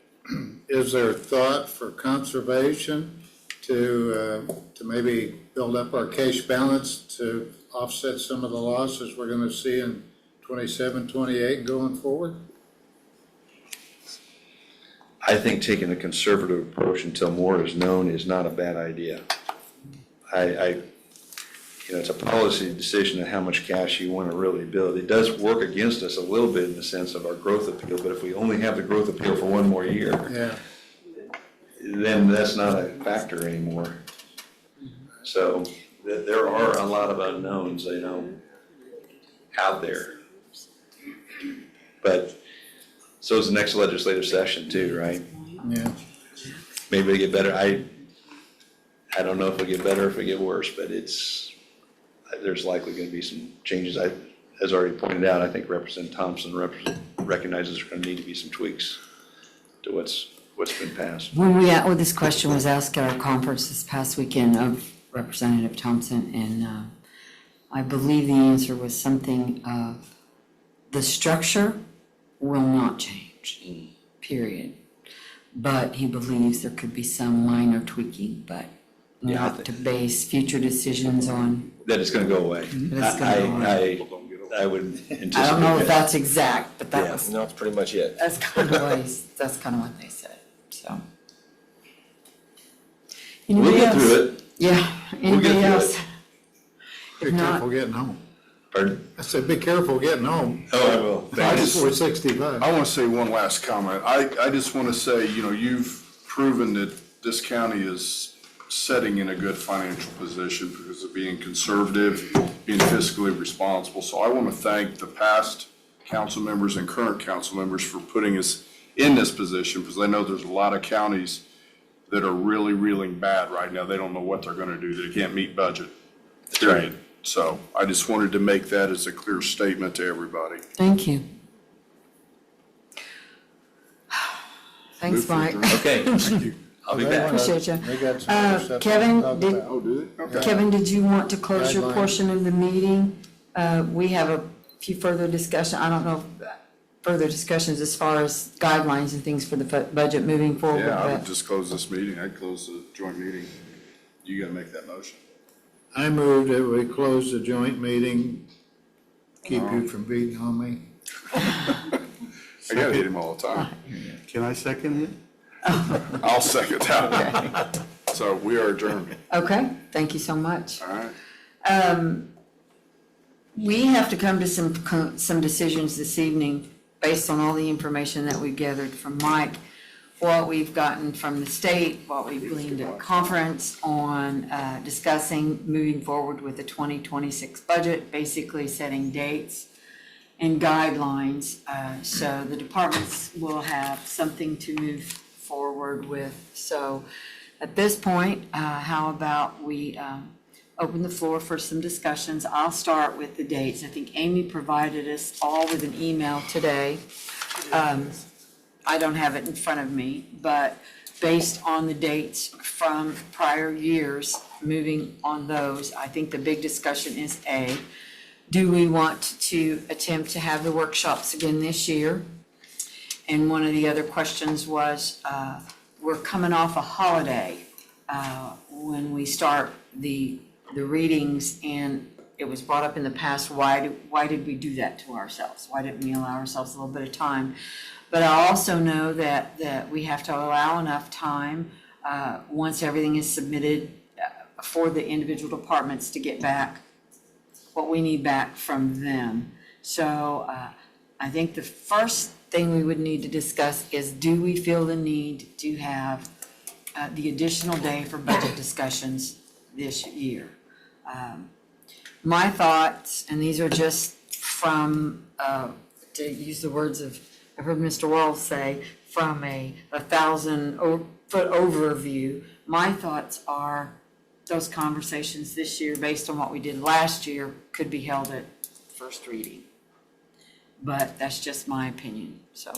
Speaker 5: is there thought for conservation to maybe build up our cash balance to offset some of the losses we're going to see in 27, 28 and going forward?
Speaker 7: I think taking a conservative approach until more is known is not a bad idea. It's a policy decision of how much cash you want to really build. It does work against us a little bit in the sense of our growth appeal, but if we only have the growth appeal for one more year, then that's not a factor anymore. So there are a lot of unknowns, out there. But so is the next legislative session too, right?
Speaker 5: Yeah.
Speaker 7: Maybe we get better. I don't know if we get better or if we get worse, but there's likely going to be some changes. As already pointed out, I think Representative Thompson recognizes there's going to need to be some tweaks to what's been passed.
Speaker 1: When this question was asked at our conference this past weekend of Representative Thompson, and I believe the answer was something of the structure will not change, period. But he believes there could be some minor tweaking, but not to base future decisions on.
Speaker 7: That it's going to go away. I would anticipate.
Speaker 1: I don't know if that's exact, but that was.
Speaker 11: No, that's pretty much it.
Speaker 1: That's kind of what they said, so.
Speaker 7: We'll
Speaker 1: Anybody
Speaker 7: get
Speaker 1: else?
Speaker 7: through it.
Speaker 1: Yeah,
Speaker 7: We'll get
Speaker 1: anybody
Speaker 7: through
Speaker 1: else?
Speaker 5: Be
Speaker 1: If not-
Speaker 5: careful getting home.
Speaker 7: Pardon?
Speaker 5: I said, be careful getting home.
Speaker 7: Oh, I will. Thanks.
Speaker 5: 465.
Speaker 3: I want to say one last comment. I just want to say, you've proven that this county is setting in a good financial position because of being conservative, being fiscally responsible. So I want to thank the past council members and current council members for putting us in this position, because I know there's a lot of counties that are really reeling bad right now. They don't know what they're gonna do. They can't meet budget,
Speaker 7: That's right.
Speaker 3: period. So I just wanted to make that as a clear statement to everybody.
Speaker 1: Thank you. Thanks,
Speaker 3: Move for
Speaker 1: Mike.
Speaker 3: adjournment.
Speaker 7: Okay, I'll be
Speaker 5: They
Speaker 7: back.
Speaker 5: wanna-
Speaker 1: Appreciate you.
Speaker 5: They got some other stuff to
Speaker 1: Kevin,
Speaker 5: talk
Speaker 1: did-
Speaker 5: about.
Speaker 3: Oh, do they? Okay.
Speaker 1: Kevin, did you want to close your
Speaker 5: Guidelines.
Speaker 1: portion of the meeting? We have a few further discussion, I don't know, further discussions as far as guidelines and things for the budget moving forward.
Speaker 3: Yeah, I would
Speaker 1: but-
Speaker 3: just close this meeting. I'd close the joint meeting. You gotta make that motion.
Speaker 5: I move that we close the joint meeting, keep you from beating on me.
Speaker 3: I gotta hit him all the time.
Speaker 9: Can I second it?
Speaker 3: I'll second that. So we are adjourned.
Speaker 1: Okay, thank you so much.
Speaker 3: All right.
Speaker 1: We have to come to some decisions this evening based on all the information that we gathered from Mike, what we've gotten from the state, what we've gleaned at conference on discussing moving forward with the 2026 budget, basically setting dates and guidelines. So the departments will have something to move forward with. So at this point, how about we open the floor for some discussions. I'll start with the dates. I think Amy provided us all with an email today. I don't have it in front of me, but based on the dates from prior years, moving on those, I think the big discussion is A, do we want to attempt to have the workshops again this year? And one of the other questions was, we're coming off a holiday when we start the readings, and it was brought up in the past, why did we do that to ourselves? Why didn't we allow ourselves a little bit of time? But I also know that we have to allow enough time, once everything is submitted, for the individual departments to get back what we need back from them. So I think the first thing we would need to discuss is, do we feel the need to have the additional day for budget discussions this year? My thoughts, and these are just from, to use the words of, I heard Mr. Worrell say, from a 1,000-foot overview, my thoughts are those conversations this year, based on what we did last year, could be held at first reading. But that's just my opinion, so.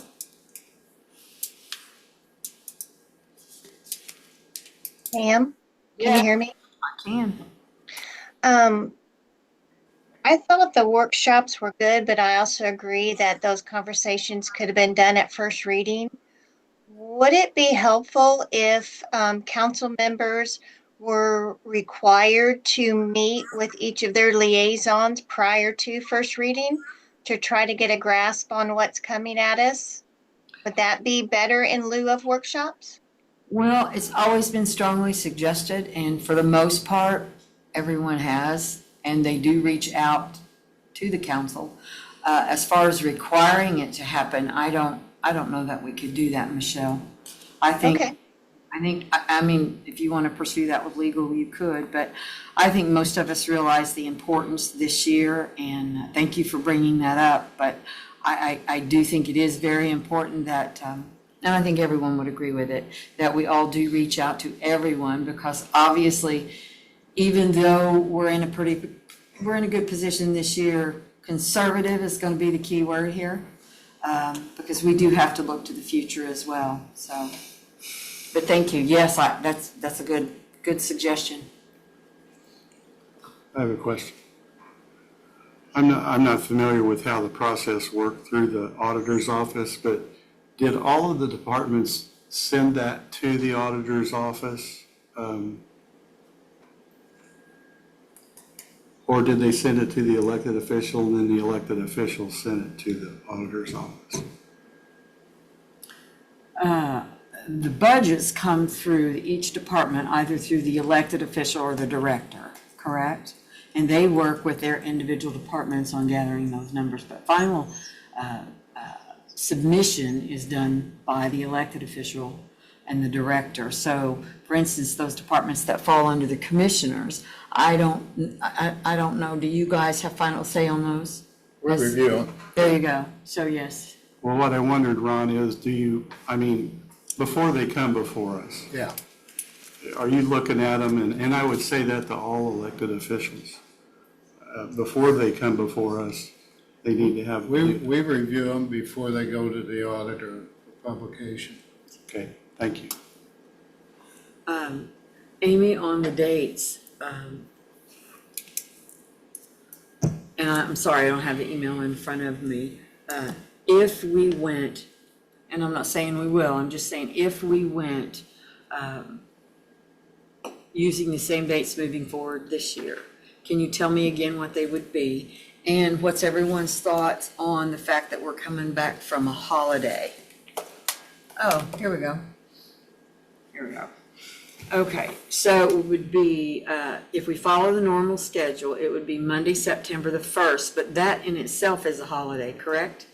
Speaker 10: Pam, can
Speaker 1: Yeah.
Speaker 10: you hear me?
Speaker 1: I can.
Speaker 10: I thought the workshops were good, but I also agree that those conversations could have been done at first reading. Would it be helpful if council members were required to meet with each of their liaisons prior to first reading to try to get a grasp on what's coming at us? Would that be better in lieu of workshops?
Speaker 1: Well, it's always been strongly suggested, and for the most part, everyone has, and they do reach out to the council. As far as requiring it to happen, I don't know that we could do that, Michelle.
Speaker 10: Okay.
Speaker 1: I mean, if you want to pursue that with legal, you could, but I think most of us realize the importance this year, and thank you for bringing that up, but I do think it is very important that, and I think everyone would agree with it, that we all do reach out to everyone, because obviously, even though we're in a good position this year, conservative is going to be the key word here, because we do have to look to the future as well, so. But thank you, yes, that's a good suggestion.
Speaker 9: I have a question. I'm not familiar with how the process worked through the auditor's office, but did all of the departments send that to the auditor's office? Or did they send it to the elected official and then the elected official sent it to the auditor's office?
Speaker 1: The budgets come through each department, either through the elected official or the director, correct? And they work with their individual departments on gathering those numbers, but final submission is done by the elected official and the director. So, for instance, those departments that fall under the commissioners, I don't know, do you guys have final say on those?
Speaker 5: We review them.
Speaker 1: There you go, so yes.
Speaker 9: Well, what I wondered, Ron, is before they come before us,
Speaker 5: Yeah.
Speaker 9: are you looking at them, and I would say that to all elected officials. Before they come before us, they need to have.
Speaker 5: We review them before they go to the auditor for publication.
Speaker 9: Okay, thank you.
Speaker 1: Amy, on the dates, and I'm sorry, I don't have the email in front of me. If we went, and I'm not saying we will, I'm just saying if we went using the same dates moving forward this year, can you tell me again what they would be? And what's everyone's thoughts on the fact that we're coming back from a holiday? Oh, here we go. Here we go. Okay, so it would be, if we follow the normal schedule, it would be Monday, September the 1st, but that in itself is a holiday, correct?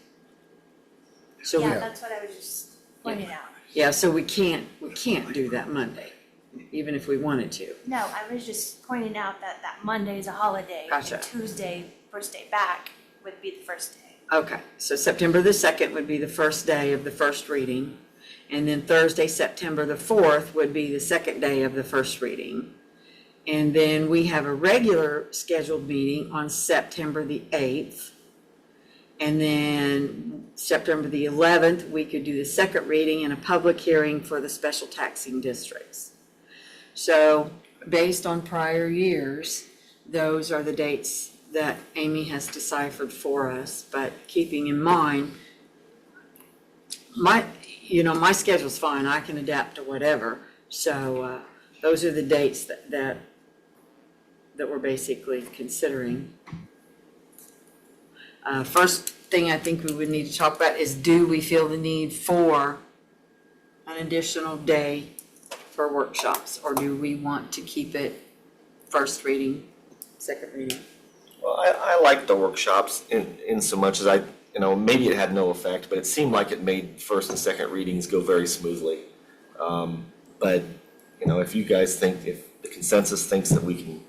Speaker 1: So,
Speaker 2: Yeah, that's what I was just pointing out.
Speaker 1: yeah, so we can't do that Monday, even if we wanted to.
Speaker 2: No, I was just pointing out that that Monday is a holiday.
Speaker 1: Gotcha.
Speaker 2: And Tuesday, first day back, would be the first day.
Speaker 1: Okay, so September the 2nd would be the first day of the first reading, and then Thursday, September the 4th would be the second day of the first reading. And then we have a regular scheduled meeting on September the 8th. And then September the 11th, we could do the second reading and a public hearing for the special taxing districts. So based on prior years, those are the dates that Amy has deciphered for us, but keeping in mind, my schedule's fine, I can adapt to whatever. So those are the dates that we're basically considering. First thing I think we would need to talk about is, do we feel the need for an additional day for workshops, or do we want to keep it first reading, second reading?
Speaker 11: Well, I like the workshops in so much as maybe it had no effect, but it seemed like it made first and second readings go very smoothly. But, if you guys think, if the consensus thinks that we can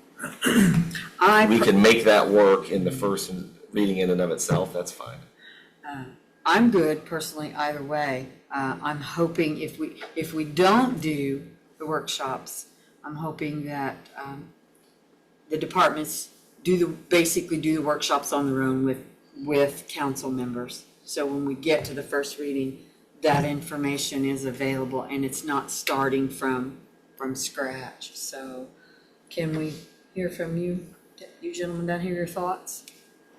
Speaker 11: make that work in the first reading in and of itself, that's fine.
Speaker 1: I'm good personally either way. I'm hoping if we don't do the workshops, I'm hoping that the departments basically do the workshops on their own with council members. So when we get to the first reading, that information is available and it's not starting from scratch. So can we hear from you gentlemen down here, your thoughts?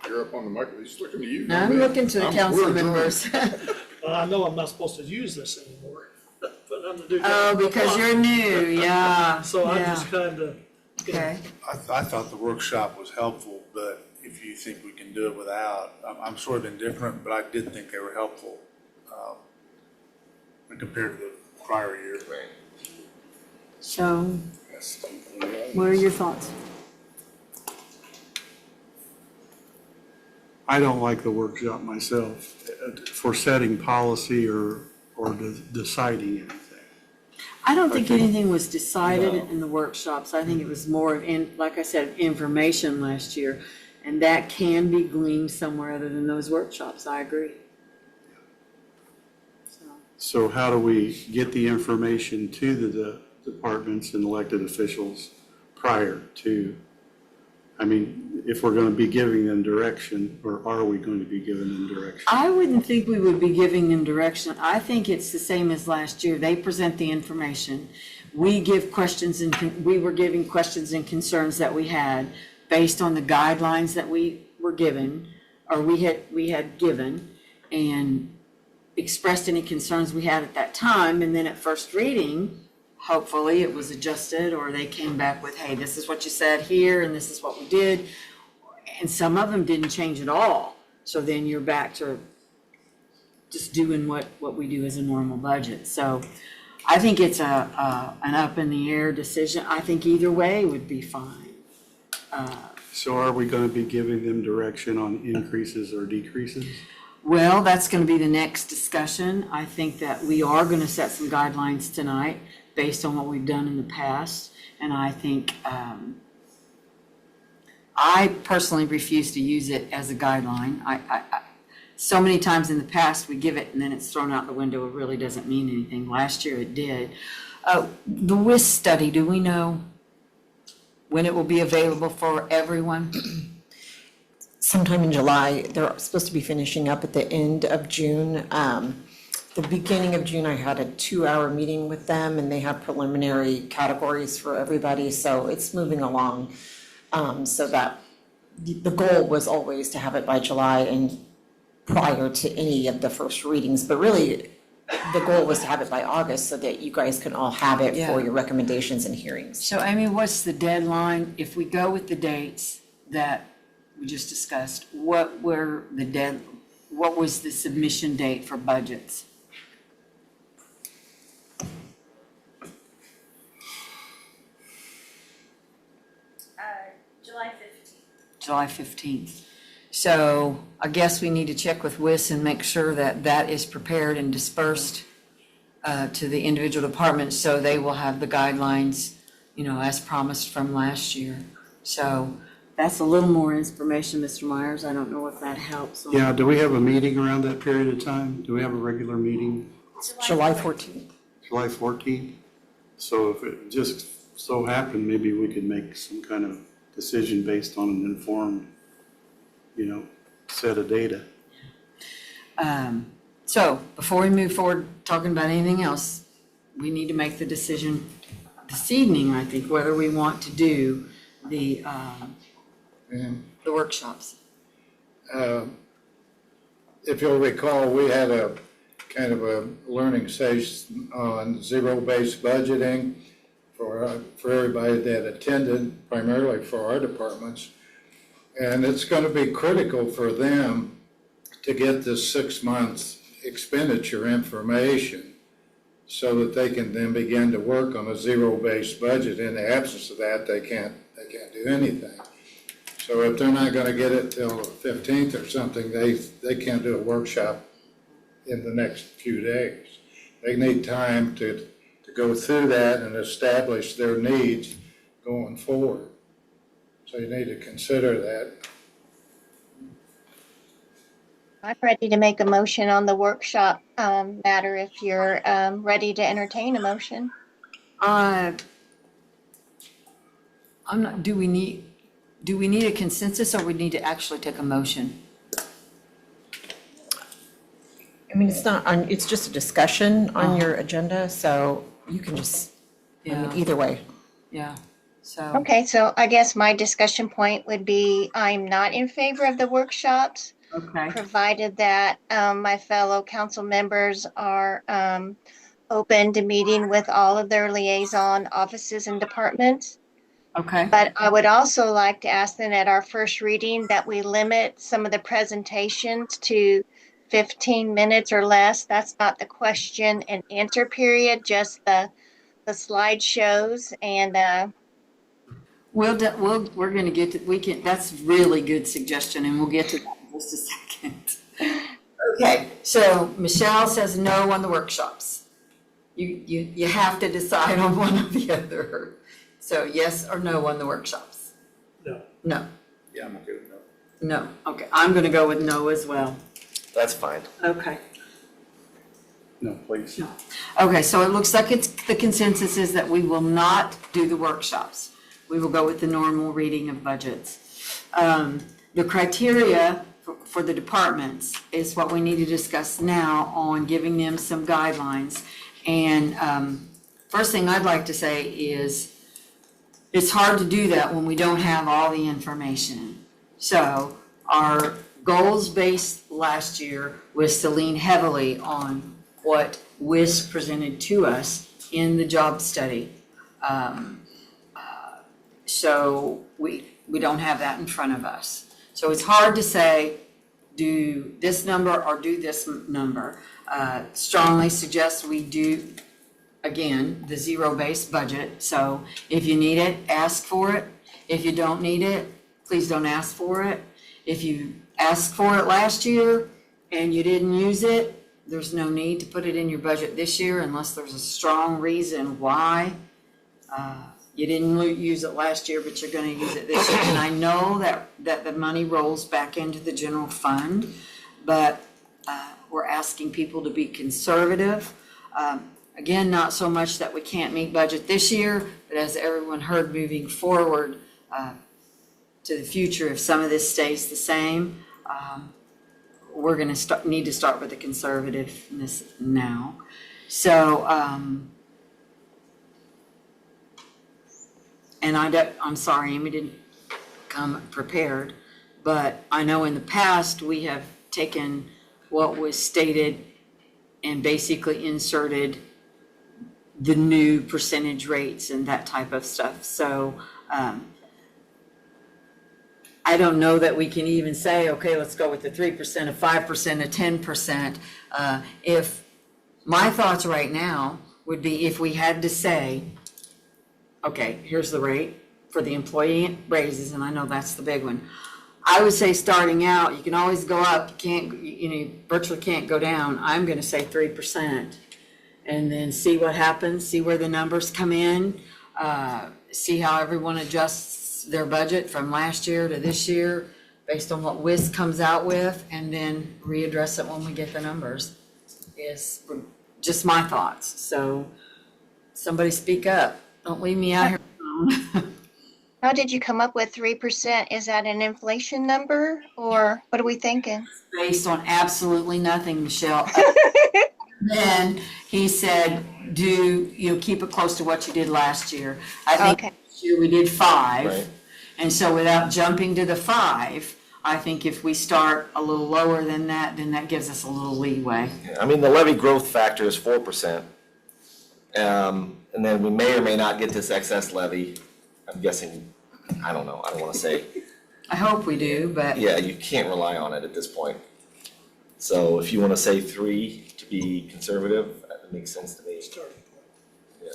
Speaker 3: You're up on the mic, he's looking to you.
Speaker 1: No, I'm looking to the council members.
Speaker 6: Well, I know I'm not supposed to use this anymore, but I'm the new guy.
Speaker 1: Oh, because you're new, yeah.
Speaker 6: So I'm
Speaker 1: yeah.
Speaker 6: just kind of,
Speaker 1: Okay.
Speaker 12: I thought the workshop was helpful, but if you think we can do it without, I'm sort of indifferent, but I did think they were helpful when compared to the prior year.
Speaker 11: Right.
Speaker 1: So, what are your thoughts?
Speaker 9: I don't like the workshop myself for setting policy or deciding anything.
Speaker 1: I don't think anything was decided in the workshops. I think it was more of, like I said, information last year. And that can be gleaned somewhere other than those workshops. I agree.
Speaker 9: So how do we get the information to the departments and elected officials prior to, if we're going to be giving them direction, or are we going to be giving them direction?
Speaker 1: I wouldn't think we would be giving them direction. I think it's the same as last year. They present the information. We give questions we were giving questions and concerns that we had based on the guidelines that we were given, or we had given, and expressed any concerns we had at that time. And then at first reading, hopefully it was adjusted, or they came back with, hey, this is what you said here, and this is what we did. And some of them didn't change at all. So then you're back to just doing what we do as a normal budget. So I think it's an up in the air decision. I think either way would be fine.
Speaker 9: So are we going to be giving them direction on increases or decreases?
Speaker 1: Well, that's going to be the next discussion. I think that we are going to set some guidelines tonight based on what we've done in the past. And I think I personally refuse to use it as a guideline. So many times in the past we give it and then it's thrown out the window. It really doesn't mean anything. Last year it did. The WIS study, do we know when it will be available for everyone?
Speaker 4: Sometime in July. They're supposed to be finishing up at the end of June. The beginning of June, I had a 2-hour meeting with them, and they have preliminary categories for everybody, so it's moving along. So that the goal was always to have it by July and prior to any of the first readings, but really the goal was to have it by August so that you guys can all have it
Speaker 1: Yeah.
Speaker 4: for your recommendations and hearings.
Speaker 1: So Amy, what's the deadline? If we go with the dates that we just discussed, what was the submission date for budgets?
Speaker 2: July 15th.
Speaker 1: July 15th. So I guess we need to check with WIS and make sure that that is prepared and dispersed to the individual departments, so they will have the guidelines, as promised from last year. So that's a little more information, Mr. Myers. I don't know if that helps.
Speaker 9: Yeah, do we have a meeting around that period of time? Do we have a regular meeting?
Speaker 4: July 14th.
Speaker 9: July 14th? So if it just so happened, maybe we could make some kind of decision based on an informed, set of data.
Speaker 1: So before we move forward talking about anything else, we need to make the decision this evening, I think, whether we want to do the workshops.
Speaker 5: If you'll recall, we had a kind of a learning session on zero-based budgeting for everybody that attended, primarily for our departments. And it's going to be critical for them to get this 6 months expenditure information so that they can then begin to work on a zero-based budget. In the absence of that, they can't do anything. So if they're not going to get it till the 15th or something, they can't do a workshop in the next few days. They need time to go through that and establish their needs going forward. So you need to consider that.
Speaker 10: I'm ready to make a motion on the workshop matter if you're ready to entertain a motion.
Speaker 1: I'm not, do we need a consensus, or we need to actually take a motion?
Speaker 4: I mean, it's just a discussion on your agenda, so you can just, either way.
Speaker 1: Yeah, so.
Speaker 10: Okay, so I guess my discussion point would be I'm not in favor of the workshops,
Speaker 1: Okay.
Speaker 10: provided that my fellow council members are open to meeting with all of their liaison offices and departments.
Speaker 1: Okay.
Speaker 10: But I would also like to ask them at our first reading that we limit some of the presentations to 15 minutes or less. That's not the question and answer period, just the slideshows. And
Speaker 1: we're going to get to, that's really good suggestion, and we'll get to that in just a second. Okay, so Michelle says no on the workshops. You have to decide on one or the other. So yes or no on the workshops?
Speaker 12: No.
Speaker 1: No.
Speaker 12: Yeah, I'm okay with that.
Speaker 1: No. Okay, I'm going to go with no as well.
Speaker 11: That's fine.
Speaker 1: Okay.
Speaker 3: No, please.
Speaker 1: Okay, so it looks like the consensus is that we will not do the workshops. We will go with the normal reading of budgets. The criteria for the departments is what we need to discuss now on giving them some guidelines. And first thing I'd like to say is it's hard to do that when we don't have all the information. So our goals based last year was to lean heavily on what WIS presented to us in the job study. So we don't have that in front of us. So it's hard to say, do this number or do this number. Strongly suggest we do, again, the zero-based budget. So if you need it, ask for it. If you don't need it, please don't ask for it. If you asked for it last year and you didn't use it, there's no need to put it in your budget this year unless there's a strong reason why you didn't use it last year, but you're going to use it this year. And I know that the money rolls back into the general fund, but we're asking people to be conservative. Again, not so much that we can't meet budget this year, but as everyone heard, moving forward to the future, if some of this stays the same, we're gonna need to start with the conservativeness now. So, and I'm sorry, Amy didn't come prepared, but I know in the past, we have taken what was stated and basically inserted the new percentage rates and that type of stuff. So I don't know that we can even say, okay, let's go with the 3%, a 5%, a 10%. If my thoughts right now would be if we had to say, okay, here's the rate for the employee raises, and I know that's the big one. I would say starting out, you can always go up, you can't, you virtually can't go down. I'm gonna say 3%. And then see what happens, see where the numbers come in, see how everyone adjusts their budget from last year to this year based on what WIS comes out with, and then readdress it when we get the numbers, is just my thoughts. So somebody speak up. Don't leave me out here alone.
Speaker 10: How did you come up with 3%? Is that an inflation number, or what are we thinking?
Speaker 1: Based on absolutely nothing, Michelle. Then he said, keep it close to what you did last year. I think
Speaker 10: Okay.
Speaker 1: last year we did 5.
Speaker 11: Right.
Speaker 1: And so without jumping to the 5, I think if we start a little lower than that, then that gives us a little leeway.
Speaker 11: I mean, the levy growth factor is 4%. And then we may or may not get this excess levy. I'm guessing, I don't know, I don't want to say.
Speaker 1: I hope we do, but
Speaker 11: Yeah, you can't rely on it at this point. So if you want to say 3 to be conservative, that makes sense to me. Yeah.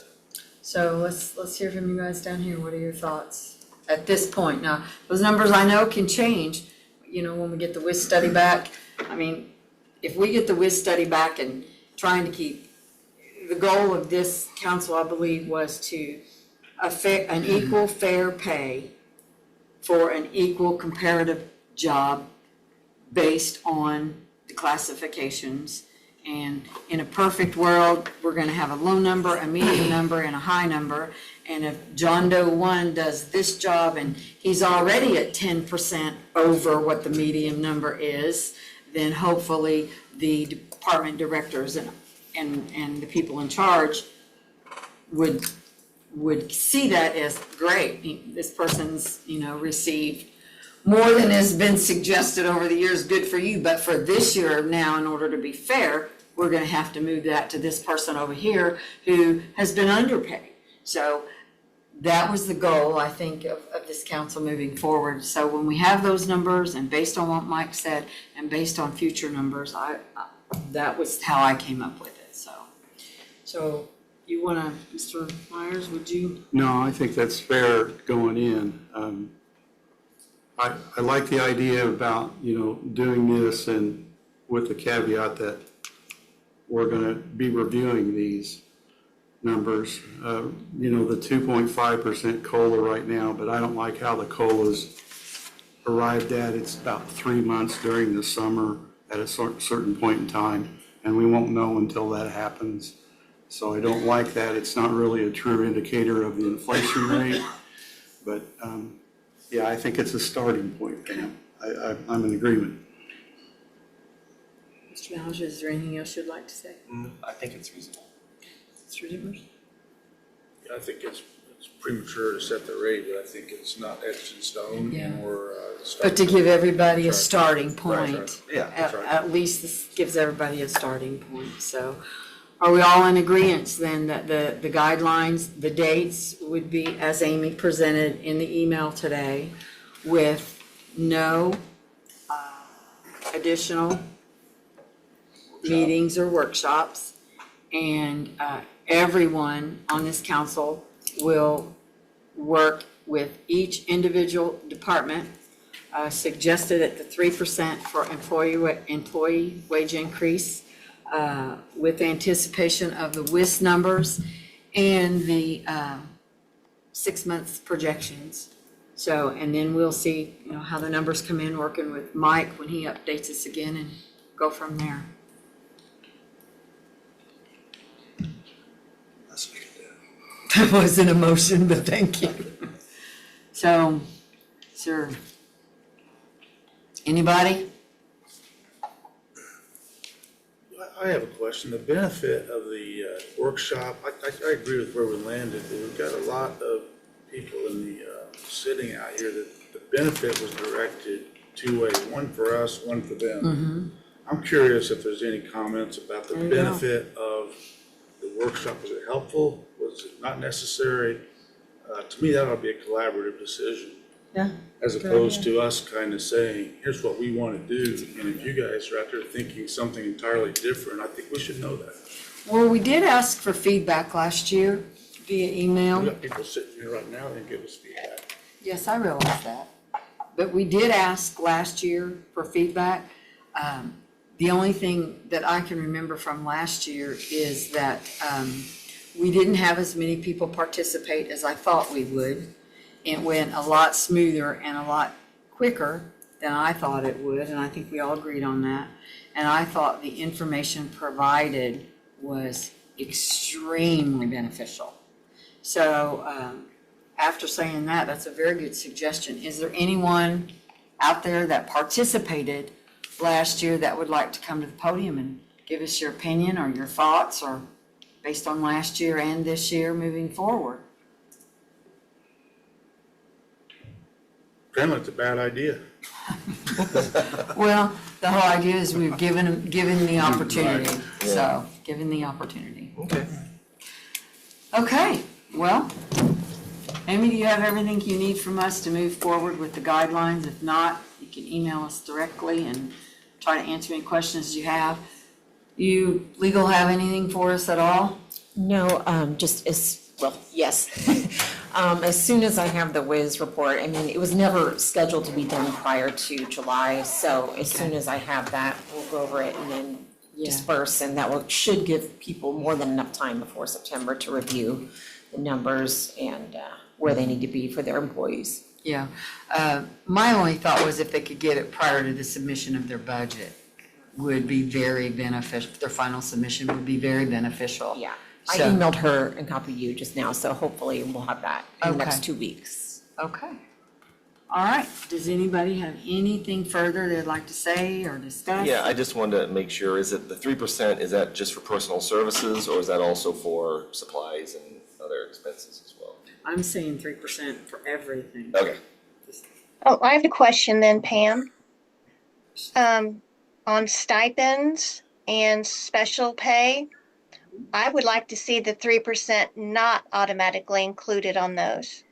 Speaker 1: so let's hear from you guys down here. What are your thoughts at this point? Now, those numbers I know can change, when we get the WIS study back. I mean, if we get the WIS study back and trying to keep, the goal of this council, I believe, was to an equal fair pay for an equal comparative job based on the classifications. And in a perfect world, we're gonna have a low number, a medium number, and a high number. And if John Doe 1 does this job and he's already at 10% over what the medium number is, then hopefully the department directors and the people in charge would see that as great. This person's, received more than has been suggested over the years, good for you, but for this year now, in order to be fair, we're gonna have to move that to this person over here who has been underpaid. So that was the goal, I think, of this council moving forward. So when we have those numbers, and based on what Mike said, and based on future numbers, that was how I came up with it, So you wanna, Mr. Myers, would you?
Speaker 9: No, I think that's fair going in. I like the idea about, doing this and with the caveat that we're gonna be reviewing these numbers. The 2.5% COLA right now, but I don't like how the COLA's arrived at. It's about 3 months during the summer at a certain point in time, and we won't know until that happens. So I don't like that. It's not really a true indicator of the inflation rate, but, yeah, I think it's a starting point, Pam. I'm in agreement.
Speaker 1: Mr. Manager, is there anything else you'd like to say?
Speaker 11: I think it's reasonable.
Speaker 1: Mr. Dibbers?
Speaker 12: I think it's premature to set the rate, but I think it's not etched in stone
Speaker 1: Yeah.
Speaker 12: or.
Speaker 1: But to give everybody a starting
Speaker 12: Right,
Speaker 1: point.
Speaker 12: right.
Speaker 11: Yeah,
Speaker 12: that's right.
Speaker 1: At least this gives everybody a starting point, so. Are we all in agreement then that the guidelines, the dates would be as Amy presented in the email today, with no additional meetings or workshops, and everyone on this council will work with each individual department, suggested at the 3% for employee wage increase, with anticipation of the WIS numbers and the 6 months projections. So, and then we'll see, how the numbers come in, working with Mike when he updates us again, and go from there. It wasn't a motion, but thank you. So, sir, anybody?
Speaker 12: I have a question. The benefit of the workshop, I agree with where we landed. We've got a lot of people in the sitting out here that the benefit was directed two-way, one for us, one for them. I'm curious if there's any comments about the
Speaker 1: There you go.
Speaker 12: benefit of the workshop. Was it helpful? Was it not necessary? To me, that ought to be a collaborative decision.
Speaker 1: Yeah.
Speaker 12: As opposed to us kind of saying, here's what we want to do. And if you guys are out there thinking something entirely different, I think we should know that.
Speaker 1: Well, we did ask for feedback last year via
Speaker 12: We
Speaker 1: email.
Speaker 12: got people sitting here right now that give us feedback.
Speaker 1: Yes, I realize that. But we did ask last year for feedback. The only thing that I can remember from last year is that we didn't have as many people participate as I thought we would. It went a lot smoother and a lot quicker than I thought it would, and I think we all agreed on that. And I thought the information provided was extremely beneficial. So after saying that, that's a very good suggestion. Is there anyone out there that participated last year that would like to come to the podium and give us your opinion or your thoughts, or based on last year and this year moving forward?
Speaker 12: Apparently, it's a bad idea.
Speaker 1: Well, the whole idea is we've given the opportunity, so, given the opportunity.
Speaker 11: Okay.
Speaker 1: Okay, well, Amy, do you have everything you need from us to move forward with the guidelines? If not, you can email us directly and try to answer any questions you have. You, legal, have anything for us at all?
Speaker 4: No, just yes. As soon as I have the WIS report, I mean, it was never scheduled to be done prior to July, so as soon as I have that, we'll go over it and then disperse, and that should give people more than enough time before September to review the numbers and where they need to be for their employees.
Speaker 1: Yeah. My only thought was if they could get it prior to the submission of their budget would be very beneficial. Their final submission would be very beneficial.
Speaker 4: Yeah. I
Speaker 1: So-
Speaker 4: emailed her and copied you just now, so hopefully we'll have that in the
Speaker 1: Okay.
Speaker 4: next 2 weeks.
Speaker 1: Okay. All right. Does anybody have anything further they'd like to say or discuss?
Speaker 11: Yeah, I just wanted to make sure, is it the 3%, is that just for personal services, or is that also for supplies and other expenses as well?
Speaker 1: I'm saying 3% for everything.
Speaker 11: Okay.
Speaker 10: Oh, I have a question then, Pam. On stipends and special pay, I would like to see the 3% not automatically included on those.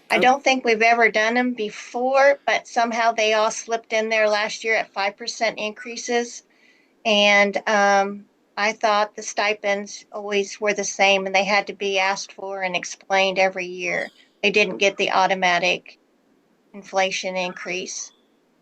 Speaker 10: I don't think we've ever done them before, but somehow they all slipped in there last year at 5% increases. And I thought the stipends always were the same and they had to be asked for and explained every year. They didn't get the automatic inflation increase.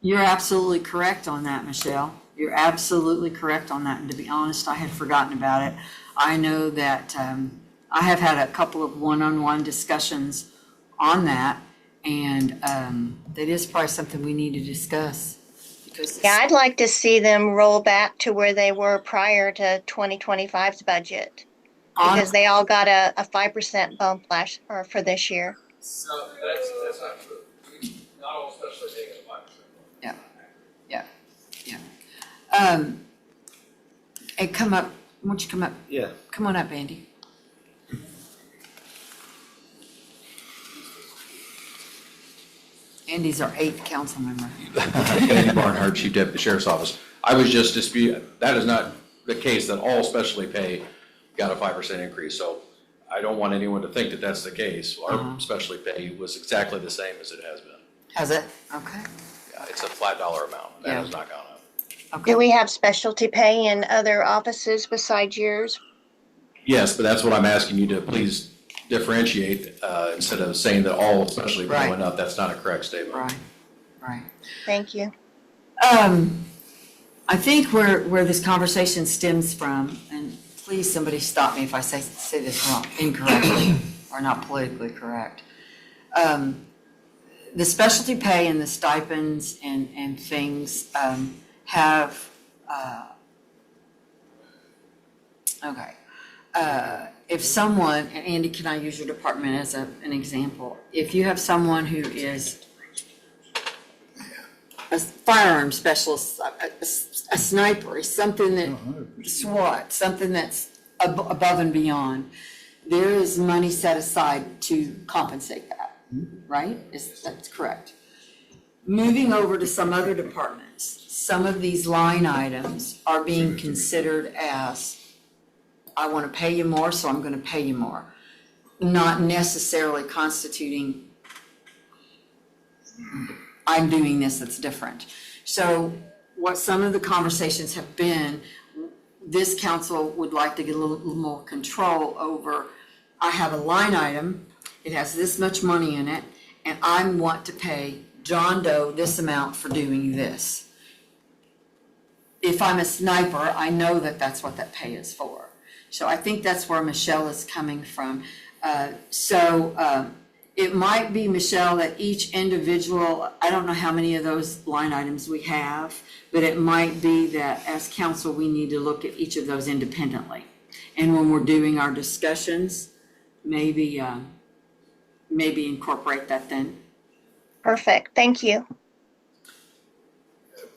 Speaker 1: You're absolutely correct on that, Michelle. You're absolutely correct on that. And to be honest, I had forgotten about it. I know that I have had a couple of one-on-one discussions on that, and that is probably something we need to discuss. Because
Speaker 10: Yeah, I'd like to see them roll back to where they were prior to 2025's budget. Because they all got a 5% bump for this year.
Speaker 8: No, that's not true. Not all special pay is 5%.
Speaker 1: Hey, come up. Why don't you come up?
Speaker 11: Yeah.
Speaker 1: Come on up, Andy. Andy's our 8th council member.
Speaker 13: Andy Barnhart, Chief Deputy Sheriff's Office. I was just that is not the case that all specialty pay got a 5% increase. So I don't want anyone to think that that's the case. Our specialty pay was exactly the same as it has been.
Speaker 1: Has it? Okay.
Speaker 13: Yeah, it's a flat dollar amount. That
Speaker 1: Yeah.
Speaker 13: has not gone up.
Speaker 1: Okay.
Speaker 10: Do we have specialty pay in other offices besides yours?
Speaker 13: Yes, but that's what I'm asking you to please differentiate, instead of saying that all specialty pay
Speaker 1: Right.
Speaker 13: went up. That's not a correct statement.
Speaker 1: Right.
Speaker 10: Thank you.
Speaker 1: I think where this conversation stems from, and please somebody stop me if I say this wrong, incorrectly, or not politically correct. The specialty pay and the stipends and things have, if someone, and Andy, can I use your department as an example? If you have someone who is a firearm specialist, a sniper, something that, SWAT, something that's above and beyond, there is money set aside to compensate that, right? That's correct. Moving over to some other departments, some of these line items are being considered as, I want to pay you more, so I'm going to pay you more. Not necessarily constituting, I'm doing this, that's different. So what some of the conversations have been, this council would like to get a little more control over, I have a line item, it has this much money in it, and I want to pay John Doe this amount for doing this. If I'm a sniper, I know that that's what that pay is for. So I think that's where Michelle is coming from. It might be, Michelle, that each individual, I don't know how many of those line items we have, but it might be that as council, we need to look at each of those independently. And when we're doing our discussions, maybe incorporate that then.
Speaker 10: Perfect, thank you.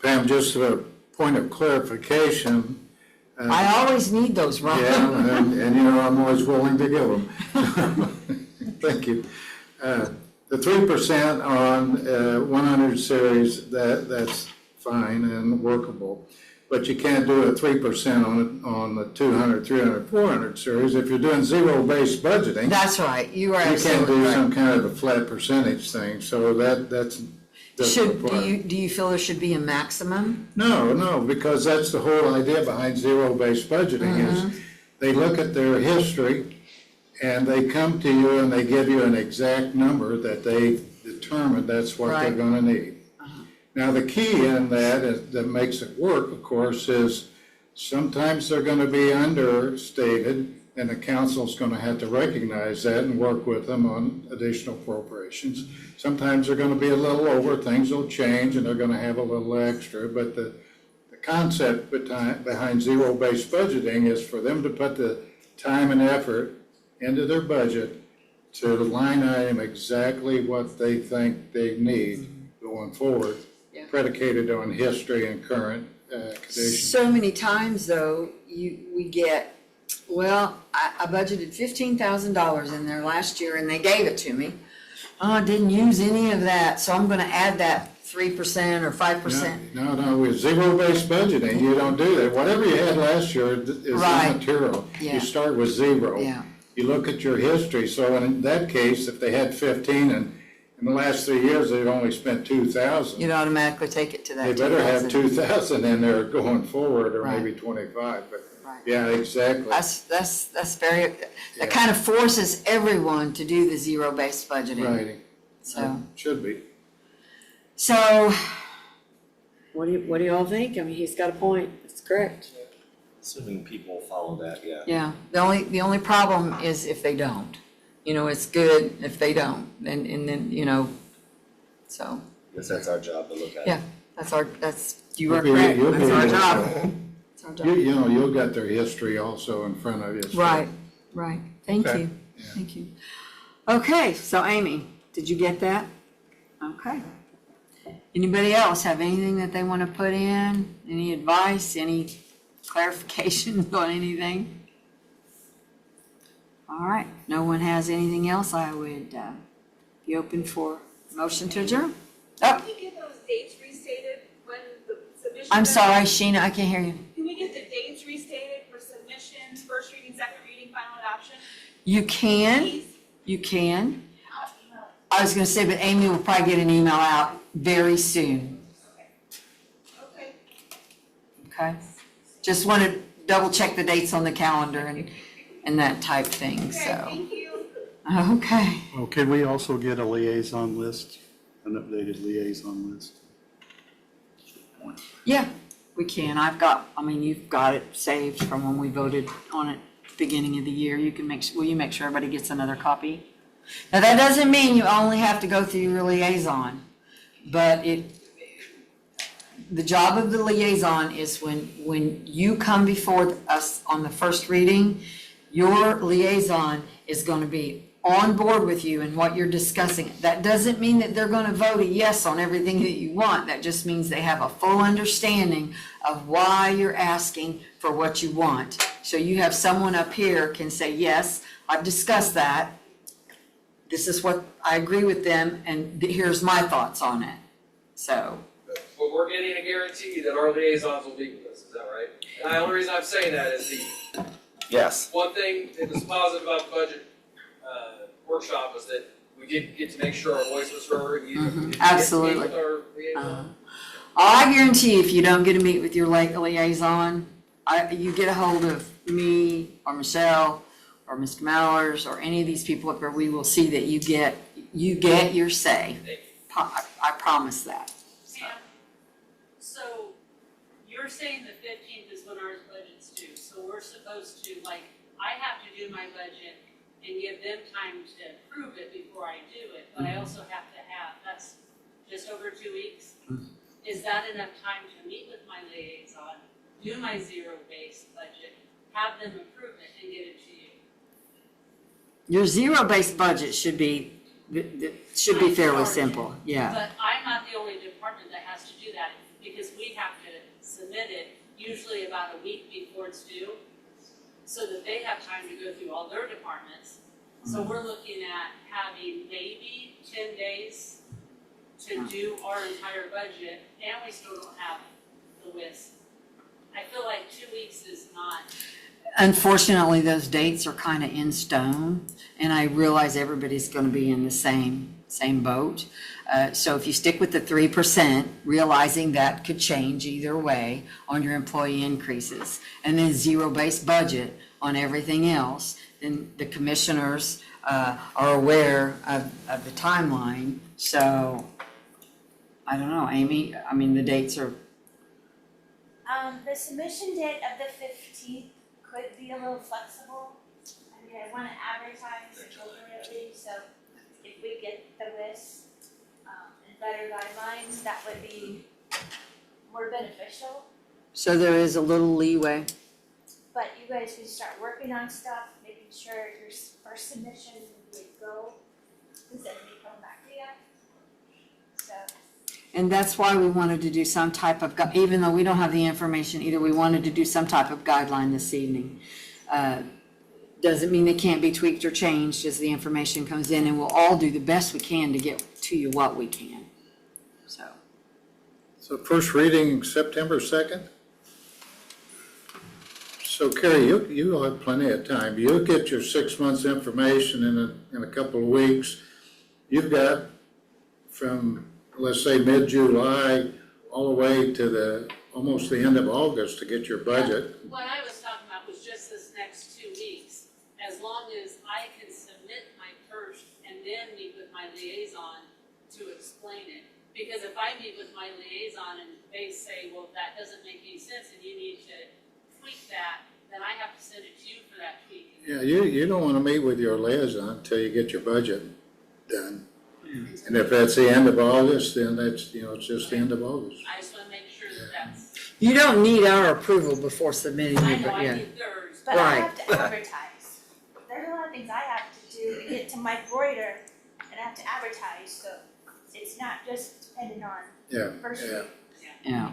Speaker 5: Pam, just a point of clarification.
Speaker 1: I always need those, Ron.
Speaker 5: Yeah, and you know, I'm always willing to give them. Thank you. The 3% on 100 series, that's fine and workable. But you can't do a 3% on the 200, 300, 400 series. If you're doing zero-based budgeting.
Speaker 1: That's right, you are
Speaker 5: You can't
Speaker 1: absolutely
Speaker 5: do
Speaker 1: right.
Speaker 5: some kind of a flat percentage thing, so that's.
Speaker 1: Do you feel there should be a maximum?
Speaker 5: No, because that's the whole idea behind zero-based budgeting is they look at their history and they come to you and they give you an exact number that they determine that's what they're
Speaker 1: Right.
Speaker 5: gonna need. Now, the key in that makes it work, of course, is sometimes they're gonna be understated and the council's gonna have to recognize that and work with them on additional appropriations. Sometimes they're gonna be a little over, things will change and they're gonna have a little extra, but the concept behind zero-based budgeting is for them to put the time and effort into their budget to line item exactly what they think they need going forward, predicated on history and current conditions.
Speaker 1: So many times, though, we get, well, I budgeted $15,000 in there last year and they gave it to me. Oh, I didn't use any of that, so I'm gonna add that 3% or 5%.
Speaker 5: No, with zero-based budgeting, you don't do that. Whatever you had last year is
Speaker 1: Right.
Speaker 5: immaterial.
Speaker 1: Yeah.
Speaker 5: You start with zero.
Speaker 1: Yeah.
Speaker 5: You look at your history, so in that case, if they had 15 and in the last 3 years, they've only spent 2,000.
Speaker 1: You'd automatically take it to that
Speaker 5: They better have
Speaker 1: 2,000.
Speaker 5: 2,000 in there going forward, or
Speaker 1: Right.
Speaker 5: maybe 25, but,
Speaker 1: Right.
Speaker 5: yeah, exactly.
Speaker 1: That's very,
Speaker 5: Yeah.
Speaker 1: that kind of forces everyone to do the zero-based budgeting.
Speaker 5: Right.
Speaker 1: So,
Speaker 5: Should be.
Speaker 1: what do you all think? I mean, he's got a point, it's correct.
Speaker 11: Assuming people follow that, yeah.
Speaker 1: Yeah, the only problem is if they don't. You know, it's good if they don't, and then, you know, so,
Speaker 11: Guess that's our job to look at.
Speaker 1: yeah, you are
Speaker 5: You'll be-
Speaker 1: correct,
Speaker 5: you'll be
Speaker 1: that's our
Speaker 5: able to-
Speaker 1: job. That's our job.
Speaker 5: You know, you'll get their history also in front of you. so-
Speaker 1: Right, thank
Speaker 5: Okay.
Speaker 1: you, thank you. Okay, so Amy, did you get that? Okay. Anybody else have anything that they want to put in? Any advice, any clarifications on anything? All right, no one has anything else, I would be open for motion to adjourn. Oh,
Speaker 2: Can we get those dates restated when the submission?
Speaker 1: I'm sorry, Sheena, I can't hear you.
Speaker 2: Can we get the dates restated for submissions, first reading, second reading, final adoption?
Speaker 1: You can,
Speaker 2: Please?
Speaker 1: you can.
Speaker 2: I'll email.
Speaker 1: I was gonna say, but Amy will probably get an email out very soon,
Speaker 2: Okay.
Speaker 1: okay? Just want to double check the dates on the calendar and that type thing,
Speaker 2: Okay,
Speaker 1: so.
Speaker 2: thank you.
Speaker 1: Okay,
Speaker 9: Oh, could we also get a liaison list, an updated liaison list?
Speaker 1: yeah, we can. You've got it saved from when we voted on it beginning of the year. Will you make sure everybody gets another copy? Now, that doesn't mean you only have to go through your liaison, but the job of the liaison is when you come before us on the first reading, Your liaison is going to be on board with you in what you're discussing. That doesn't mean that they're going to vote a yes on everything that you want. That just means they have a full understanding of why you're asking for what you want. So you have someone up here can say, yes, I've discussed that. This is what I agree with them, and here's my thoughts on it. So,
Speaker 14: But we're getting a guarantee that our liaisons will be with us, is that right? And the only reason I'm saying that is the
Speaker 11: Yes.
Speaker 14: one thing that was positive about the budget workshop was that we did get to make sure our voice was heard. You did get to meet
Speaker 1: absolutely.
Speaker 14: with our liaison.
Speaker 1: I guarantee if you don't get to meet with your liaison, you get a hold of me or Michelle or Mr. Mallers or any of these people up there, we will see that you get your say. I promise that.
Speaker 15: Sam, so you're saying the 15th is when our budget's due, so we're supposed to, like, I have to do my budget and give them time to approve it before I do it, but I also have to have, that's just over 2 weeks. Is that enough time to meet with my liaison, do my zero-based budget, have them approve it and get it to you?
Speaker 1: Your zero-based budget should be fairly simple, yeah.
Speaker 15: But I'm not the only department that has to do that, because we have to submit it usually about a week before it's due, so that they have time to go through all their departments. So we're looking at having maybe 10 days to do our entire budget, and we still don't have the WIS. I feel like 2 weeks is not.
Speaker 1: Unfortunately, those dates are kind of in stone, and I realize everybody's going to be in the same boat. So if you stick with the 3%, realizing that could change either way on your employee increases, and then zero-based budget on everything else, then the commissioners are aware of the timeline. So I don't know, Amy, I mean, the dates are,
Speaker 16: The submission date of the 15th could be a little flexible. I mean, I want to advertise appropriately, so if we get the WIS and better guidelines, that would be more beneficial.
Speaker 1: so there is a little leeway.
Speaker 16: But you guys can start working on stuff, making sure your first submission would go, instead of me coming back to you. So.
Speaker 1: And that's why we wanted to do some type of, even though we don't have the information either, we wanted to do some type of guideline this evening. Doesn't mean they can't be tweaked or changed as the information comes in, and we'll all do the best we can to get to you what we can, so.
Speaker 5: So first reading, September 2nd? So Carrie, you'll have plenty of time. You'll get your 6 months information in a couple of weeks. You've got from, let's say, mid-July all the way to almost the end of August to get your budget.
Speaker 15: What I was talking about was just this next 2 weeks, as long as I can submit my first and then meet with my liaison to explain it. Because if I meet with my liaison and they say, well, that doesn't make any sense and you need to tweak that, then I have to send it to you for that tweak.
Speaker 5: Yeah, you don't want to meet with your liaison until you get your budget done. And if that's the end of August, then that's, it's just the end of August.
Speaker 15: I just want to make sure that that's.
Speaker 1: You don't need our approval before submitting
Speaker 15: I
Speaker 1: it,
Speaker 15: know,
Speaker 1: but
Speaker 15: I
Speaker 1: yeah.
Speaker 15: need theirs.
Speaker 16: But I
Speaker 1: Right.
Speaker 16: have to advertise. There's a lot of things I have to do to get to Mike Reuter, and I have to advertise, so it's not just dependent on
Speaker 5: Yeah,
Speaker 16: first
Speaker 5: yeah.
Speaker 16: week.
Speaker 1: Yeah.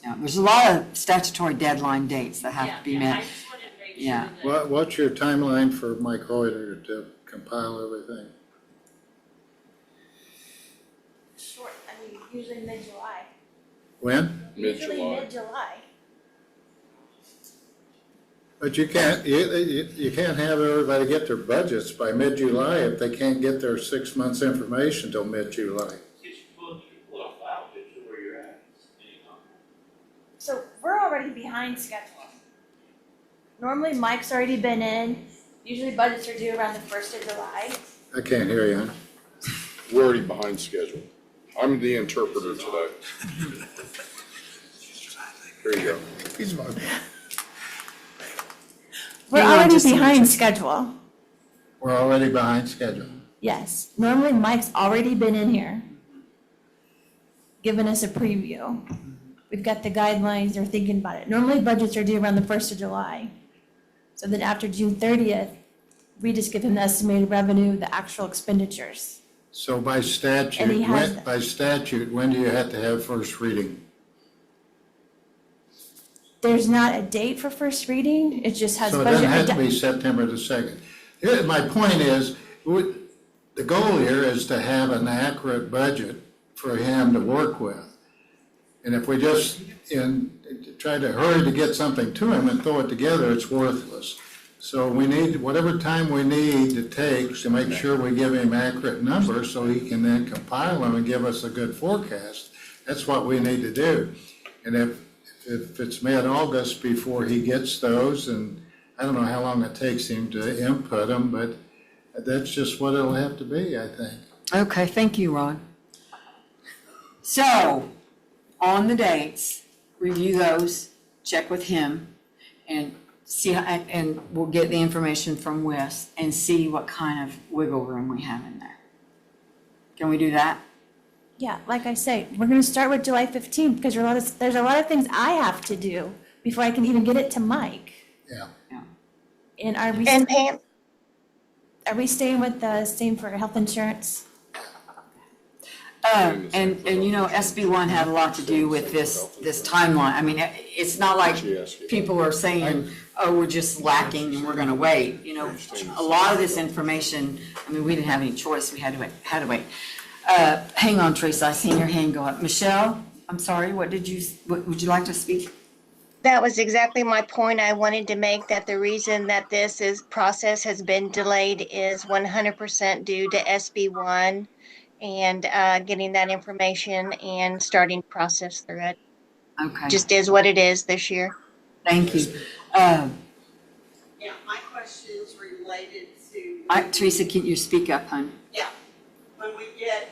Speaker 1: Yeah, there's a lot of statutory deadline dates that have to be
Speaker 15: I
Speaker 1: met.
Speaker 15: just wanted to make
Speaker 1: Yeah.
Speaker 15: sure that.
Speaker 5: What's your timeline for Mike Reuter to compile everything?
Speaker 16: Short, I mean, usually mid-July.
Speaker 5: When?
Speaker 16: Usually mid-July.
Speaker 5: But you can't have everybody get their budgets by mid-July if they can't get their 6 months information till mid-July.
Speaker 16: So we're already behind schedule. Normally Mike's already been in, usually budgets are due around the 1st of July.
Speaker 5: I can't hear you.
Speaker 3: We're already behind schedule. I'm the interpreter today. Here you go.
Speaker 16: We're
Speaker 1: Hang on
Speaker 16: already
Speaker 1: just a
Speaker 16: behind
Speaker 1: minute.
Speaker 16: schedule.
Speaker 5: We're already behind schedule.
Speaker 16: Yes, normally Mike's already been in here, giving us a preview. We've got the guidelines, they're thinking about it. Normally budgets are due around the 1st of July.
Speaker 17: So then after June 30th, we just give him the estimated revenue, the actual expenditures.
Speaker 5: So by
Speaker 17: And he
Speaker 5: statute,
Speaker 17: has
Speaker 5: when do you have to have first reading?
Speaker 17: There's not a date for first reading, it just has
Speaker 5: So it
Speaker 17: budget.
Speaker 5: doesn't have to be September the 2nd. Here, my point is, the goal here is to have an accurate budget for him to work with. And if we just try to hurry to get something to him and throw it together, it's worthless. So we need, whatever time we need to take to make sure we give him accurate numbers so he can then compile them and give us a good forecast. That's what we need to do. And if it's mid-August before he gets those, and I don't know how long it takes him to input them, but that's just what it'll have to be, I think.
Speaker 1: Okay, thank you, Ron. So, on the dates, review those, check with him, and see, and we'll get the information from Wes and see what kind of wiggle room we have in there. Can we do that?
Speaker 17: Yeah, like I say, we're gonna start with July 15th, because there's a lot of things I have to do before I can even get it to Mike.
Speaker 5: Yeah.
Speaker 17: And are we,
Speaker 10: And Pam,
Speaker 17: are we staying with the same for health insurance?
Speaker 1: And you know, SB1 had a lot to do with this timeline. I mean, it's not like people are saying, oh, we're just lacking and we're gonna wait. You know, a lot of this information, I mean, we didn't have any choice, we had to wait. Hang on, Teresa, I seen your hand go up. Michelle, I'm sorry, what would you like to speak?
Speaker 10: that was exactly my point I wanted to make, that the reason that process has been delayed is 100% due to SB1 and getting that information and starting to process through it.
Speaker 1: Okay.
Speaker 10: Just is what it is this year.
Speaker 1: Thank you.
Speaker 15: Yeah, my question is related to.
Speaker 1: Teresa, can you speak up, hon?
Speaker 15: Yeah, when we get.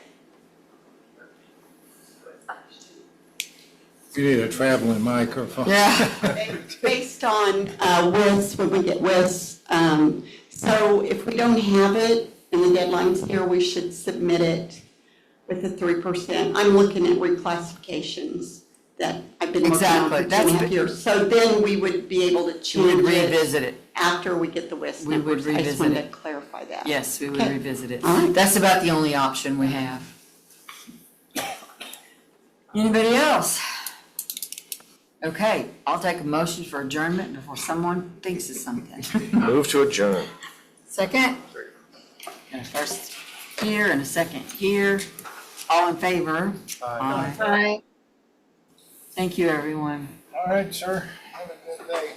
Speaker 5: You need a traveling microphone.
Speaker 18: Based on WIS, when we get WIS, so if we don't have it and the deadline's here, we should submit it with the 3%. I'm looking at reclassifications that I've been working on for 2.5 years. So then we would be able to change
Speaker 1: We would revisit it.
Speaker 18: after we get the WIS
Speaker 1: We would
Speaker 18: numbers. I just
Speaker 1: revisit
Speaker 18: wanted
Speaker 1: it.
Speaker 18: to clarify that.
Speaker 1: Yes, we would
Speaker 18: Okay.
Speaker 1: revisit it.
Speaker 18: All right.
Speaker 1: That's about the only option we have. Anybody else? Okay, I'll take a motion for adjournment before someone thinks of something.
Speaker 11: Move to adjourn.
Speaker 1: Second? And a first here and a second here. All in favor? Aye.
Speaker 10: Aye.
Speaker 1: Thank you, everyone.
Speaker 5: All right, sir. Have a good day.